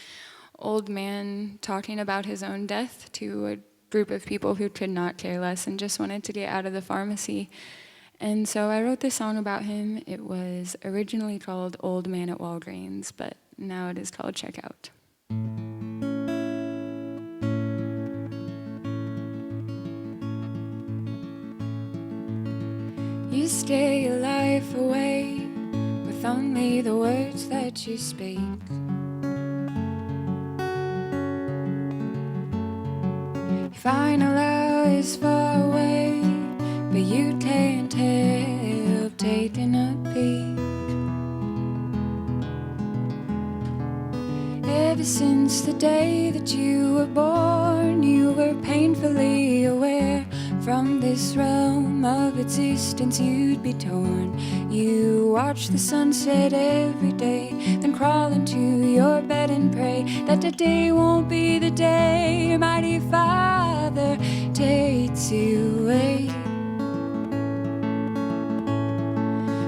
old man talking about his own death to a group of people who could not care less and just wanted to get out of the pharmacy. And so I wrote this song about him. It was originally called Old Man at Walgreens, but now it is called Checkout. You stay your life away only the words that you speak. Your final hour is far away, but you can't help taking a peek. Ever since the day that you were born, you were painfully aware from this realm of existence you'd be torn. You watch the sunset every day, then crawl into your bed and pray that today won't be the day your mighty Father takes you away.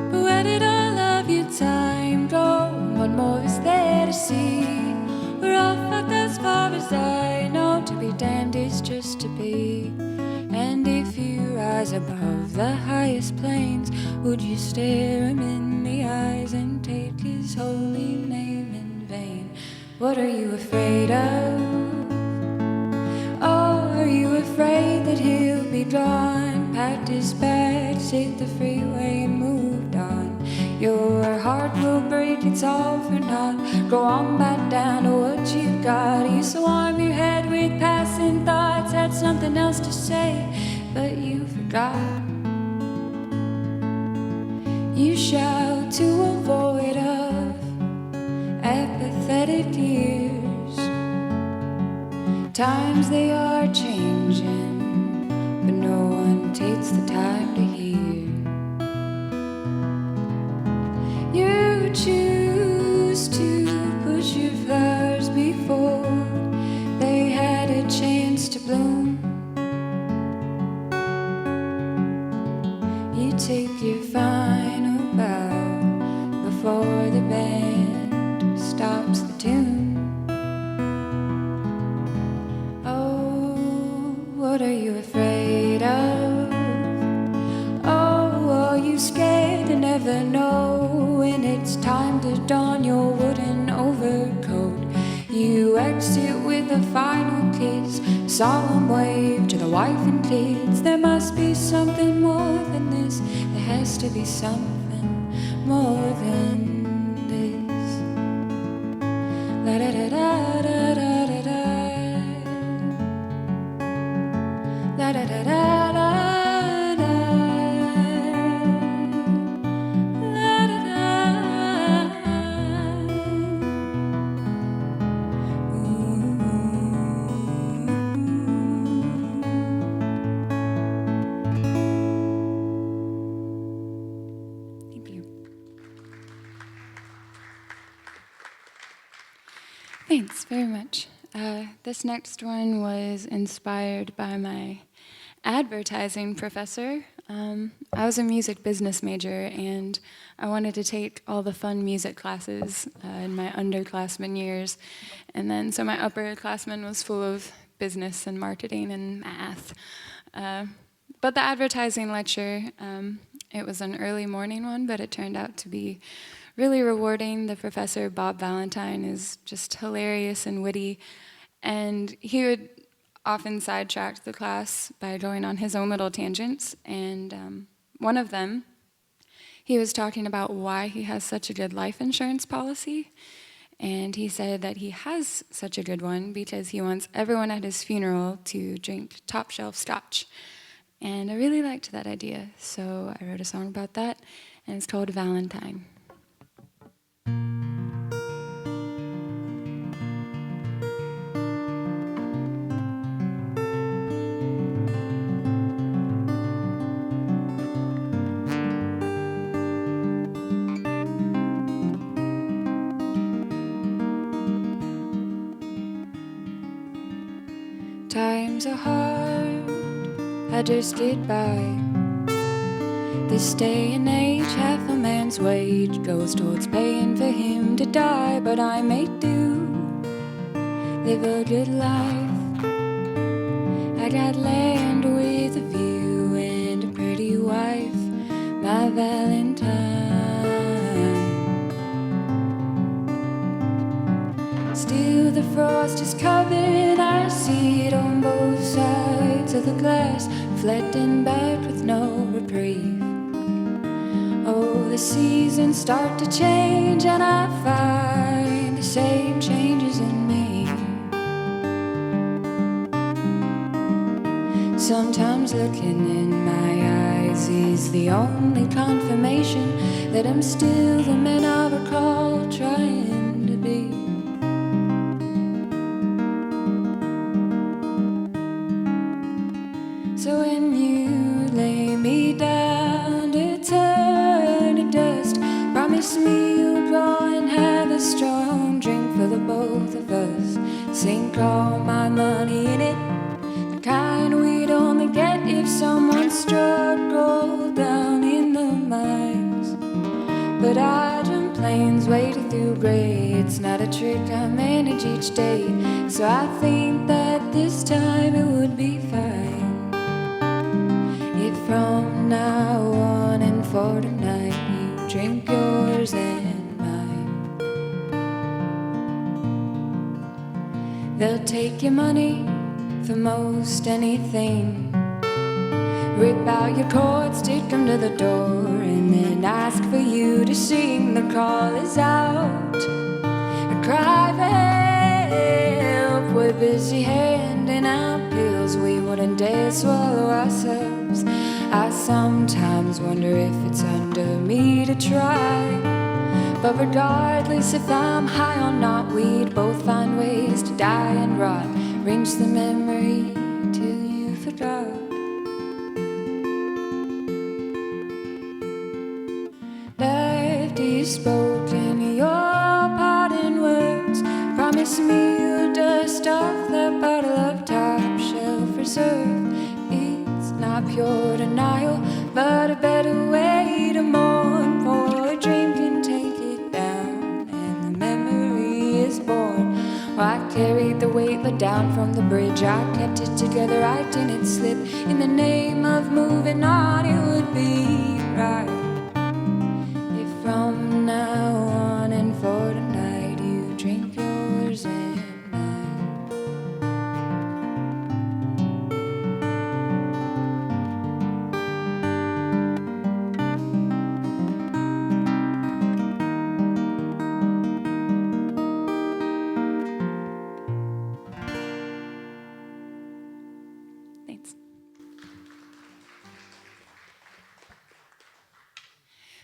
But where did all of your time go? What more is there to see? We're all fucked as far as I know. To be damned is just to be. And if you rise above the highest plains, would you stare him in the eyes and take his holy name in vain? What are you afraid of? Oh, are you afraid that he'll be gone? Packed his bags, hit the freeway and moved on. Your heart will break, it's all for naught. Go on back down to what you got. You swarm your head with passing thoughts, had something else to say, but you forgot. You shout to a void of apathetic years. Times they are changing, but no one takes the time to hear. You choose to push your flowers before they had a chance to bloom. You take your final bow before the band stops the tune. Oh, what are you afraid of? Oh, are you scared to never know when it's time to don your wooden overcoat? You exit with a final kiss, solemn wave to the wife and kids. There must be something more than this. There has to be something more than this. La da da da da da da da. La da da da da da. La da da. Thank you. Thanks very much. This next one was inspired by my advertising professor. I was a music business major, and I wanted to take all the fun music classes in my underclassmen years. And then, so my upperclassmen was full of business and marketing and math. But the advertising lecture, it was an early morning one, but it turned out to be really rewarding. The professor, Bob Valentine, is just hilarious and witty, and he would often sidetrack the class by going on his own little tangents, and one of them, he was talking about why he has such a good life insurance policy, and he said that he has such a good one because he wants everyone at his funeral to drink top shelf scotch. And I really liked that idea, so I wrote a song about that, and it's called Valentine. Times are hard, I just get by. This day and age, half a man's wage goes towards paying for him to die. But I make do, live a good life. I got land with a view and a pretty wife, my Valentine. Still the frost is coming, I see it on both sides of the glass, reflecting back with no reprieve. Oh, the the seasons start to change, and I find the same changes in me. Sometimes looking in my eyes is the only confirmation that I'm still the man I recall trying to be. So when you lay me down to turn to dust, promise me you'll draw and have a strong drink for the both of us. Sink all my money in it, the kind we'd only get if someone struck gold down in the mines. But I jump planes wading through gray. It's not a trick I manage each day, so I think that this time it would be fine if from now on and for tonight you drink yours and mine. They'll take your money for most anything, rip out your cords, stick them to the door, and then ask for you to sing the call is out and cry for help. We're busy handing out pills we wouldn't dare swallow ourselves. I sometimes wonder if it's under me to try, but regardless if I'm high or not, we'd both find ways to die and rot. Rinse the memory till you forgot. After you spoken your parting words, promise me you'll dust off that bottle of top shelf reserve. It's not pure denial, but a better way to mourn. Pour a drink and take it down, and the memory is born. Well, I carried the weight let down from the bridge, I kept it together, I didn't slip. In the name of moving on, it would be right if from now on and for tonight you drink yours and mine. Thanks.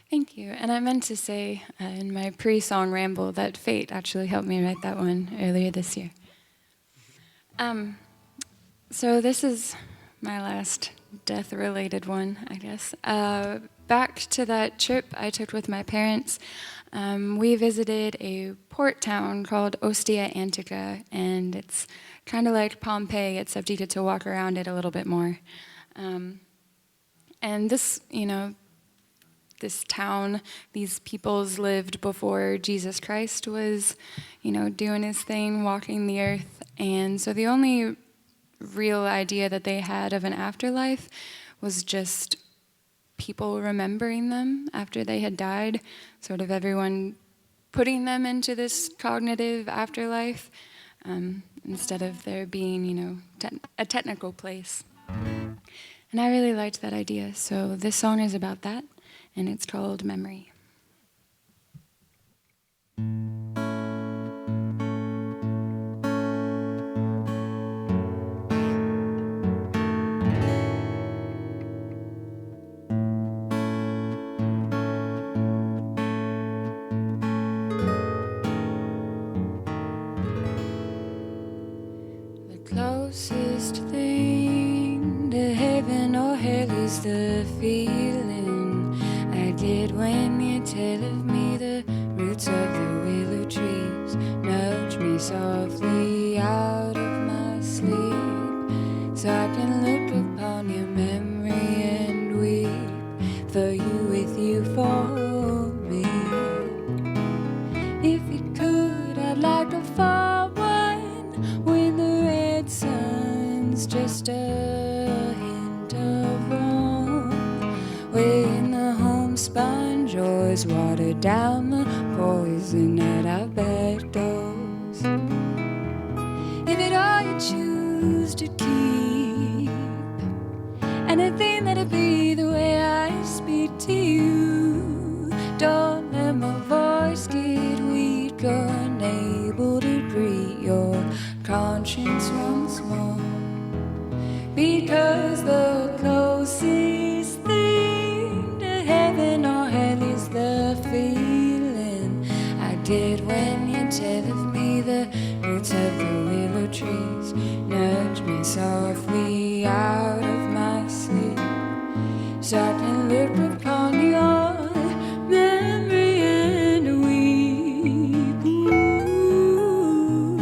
Thank you. And I meant to say in my pre-song ramble that fate actually helped me write that one earlier this year. So this is my last death-related one, I guess. Back to that trip I took with my parents, we visited a port town called Ostia Antica, and it's kind of like Pompeii, except you get to walk around it a little bit more. And this, this town, these peoples lived before Jesus Christ was, doing his thing, walking the earth. And so the only real idea that they had of an afterlife was just people remembering them after they had died, sort of everyone putting them into this cognitive afterlife, instead of there being, a technical place. And I really liked that idea, so this song is about that, and it's called Memory. The closest thing to heaven or hell is the feeling I get when you tell of me the roots of the willow trees nudge me softly out of my sleep, so I can look upon your memory and weep for you, with you for me. If it could, I'd like to fall one when the red sun's just a hint of warm, when the homespun joys water down the poison at our back doors. If it all you choose to keep, anything that'll be the way I speak to you, so I can look upon your memory and weep. Ooh.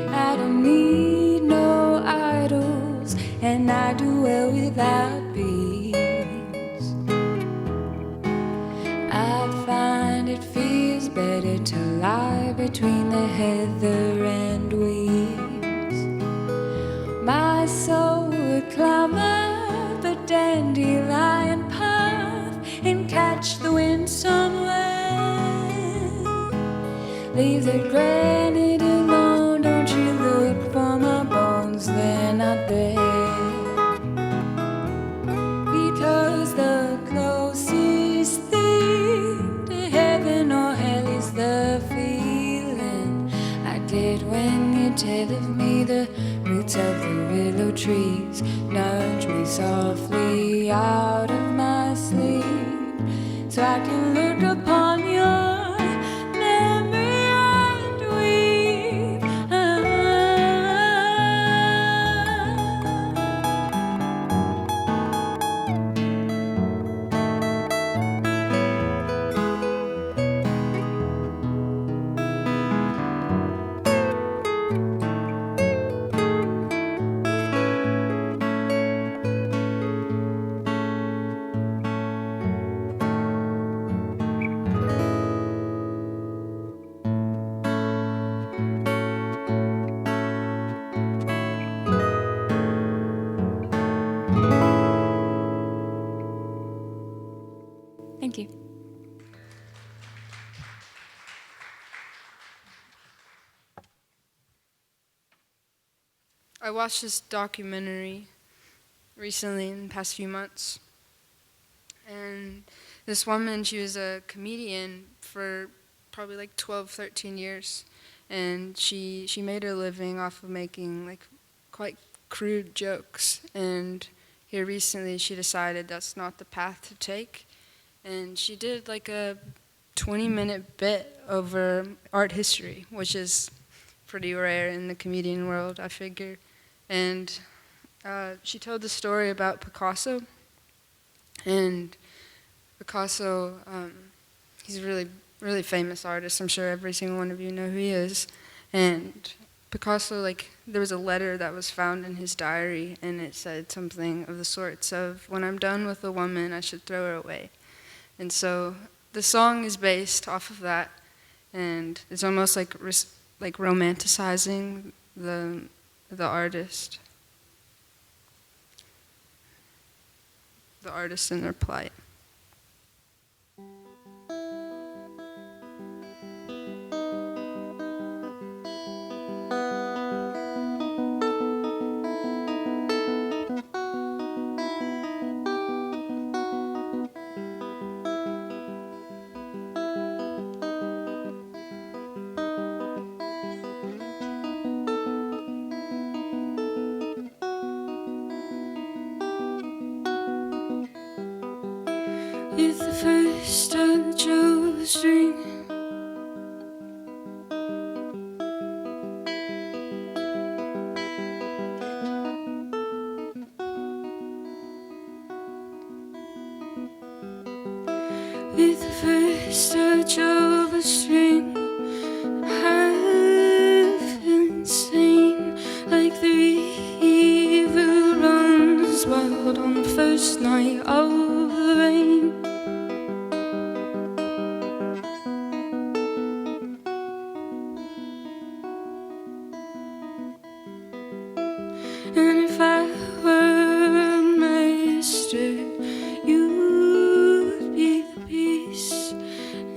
I don't need no idols, and I do well without beads. I find it feels better to lie between the heather and weeds. My soul would climb up a dandelion path and catch the wind somewhere. Leave the granite alone, don't you look for my bones, they're not there. Because the closest thing to heaven or hell is the feeling I get when you tell of me. The roots of the willow trees nudge me softly out of my sleep, so I can look upon your memory and weep. Thank you. I watched this documentary recently in the past few months. And this woman, she was a comedian for probably like 12, 13 years. And she made her living off of making like quite crude jokes. And here recently she decided that's not the path to take. And she did like a 20-minute bit over art history, which is pretty rare in the comedian world, I figure. And she told the story about Picasso. And Picasso, he's a really, really famous artist. I'm sure every single one of you know who he is. And Picasso, like, there was a letter that was found in his diary, and it said something of the sorts of, "When I'm done with a woman, I should throw her away." And so the song is based off of that, and it's almost like romanticizing the artist and their plight. With the first touch of a string, with the first touch of a string, I feel insane, like the river runs wild on the first night of the rain. And if I were a master, you'd be the beast,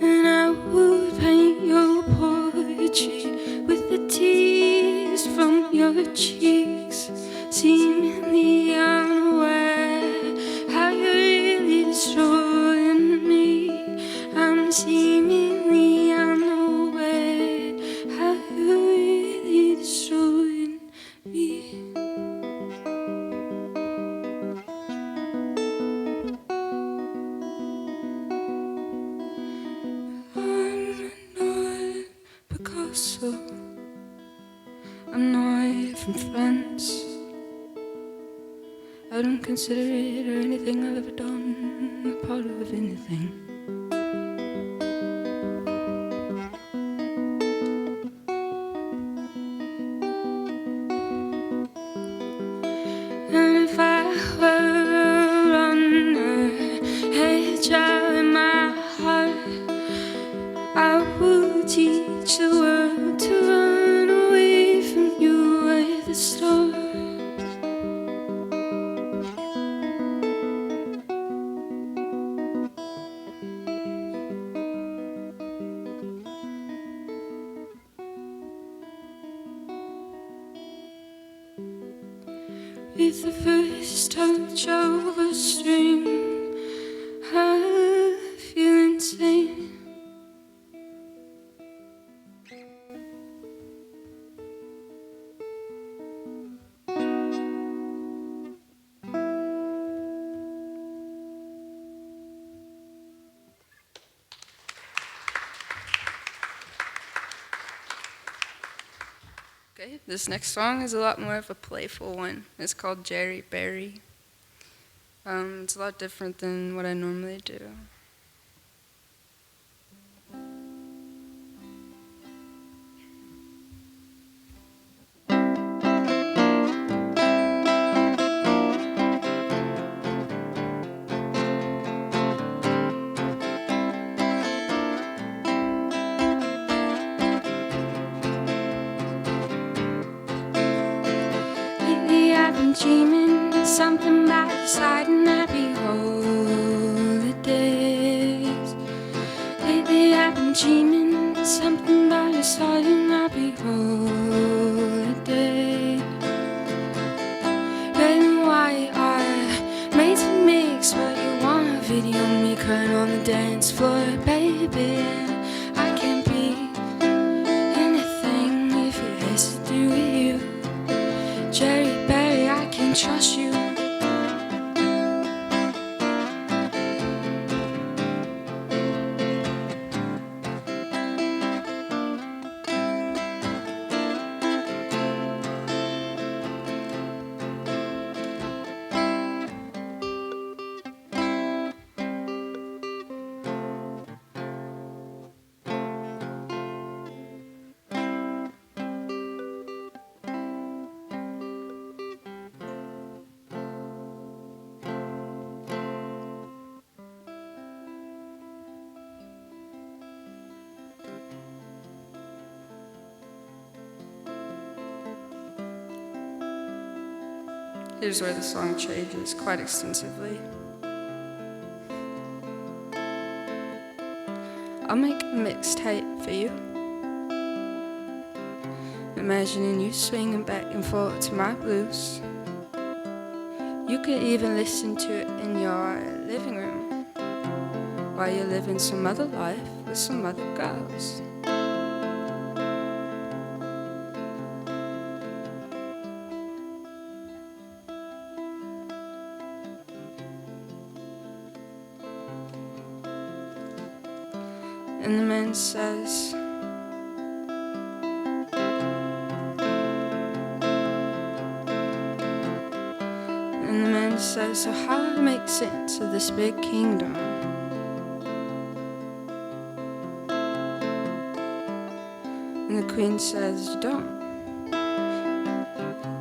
and I would paint your portrait with the tears from your cheeks, seemingly unaware how you really destroy I don't consider it or anything I've ever done a part of anything. And if I were on a hedge out in my heart, I would teach the world to run away from you with the stars. With the first touch of a string, I feel insane. Okay, this next song is a lot more of a playful one. It's called Jerry Berry. It's a lot different than what I normally do. Lately I've been dreaming something by the side and I behold the days. Lately I've been dreaming something by your side and I behold the day. Red and white are made to mix, but you wanna video me crying on the dance floor, baby. I can't be anything if it has to do with you. Jerry Berry, I can trust you. Here's where the song changes quite extensively. I'll make a mixtape for you, imagining you swinging back and forth to my blues. You could even listen to it in your living room while you're living some other life with some other girls. And the man says, so how to make sense of this big kingdom? And the queen says, you don't.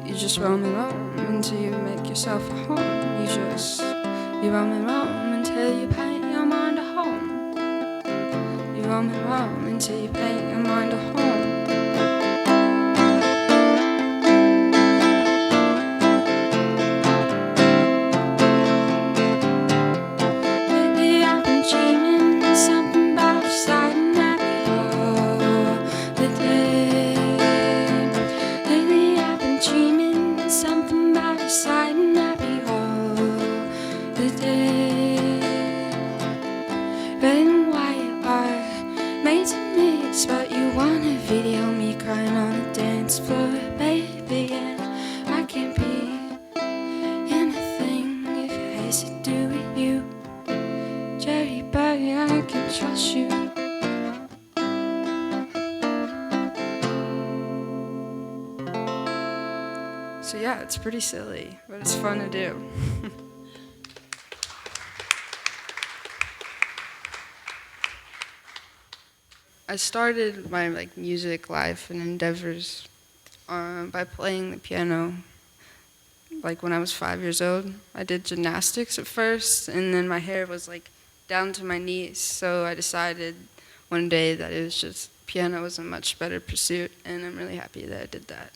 You just roam and roam until you make yourself a home. You roam and roam until you paint your mind a home. You roam and roam until you paint your mind a home. Lately I've been dreaming something about your side and I behold the day. Lately I've been dreaming something about your side and I behold the day. Red and white are made to mix, but you wanna video me crying on the dance floor, baby. And I can't be anything if it has to do with you. Jerry Berry, I can trust you. So yeah, it's pretty silly, but it's fun to do. I started my music life and endeavors by playing the piano. When I was 5 years old, I did gymnastics at first, and then my hair was down to my knees. So I decided one day that it was just piano was a much better pursuit, and I'm really happy that I did that.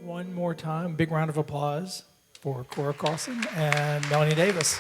One more time, big round of applause for Kora Carlson and Melanie Davis.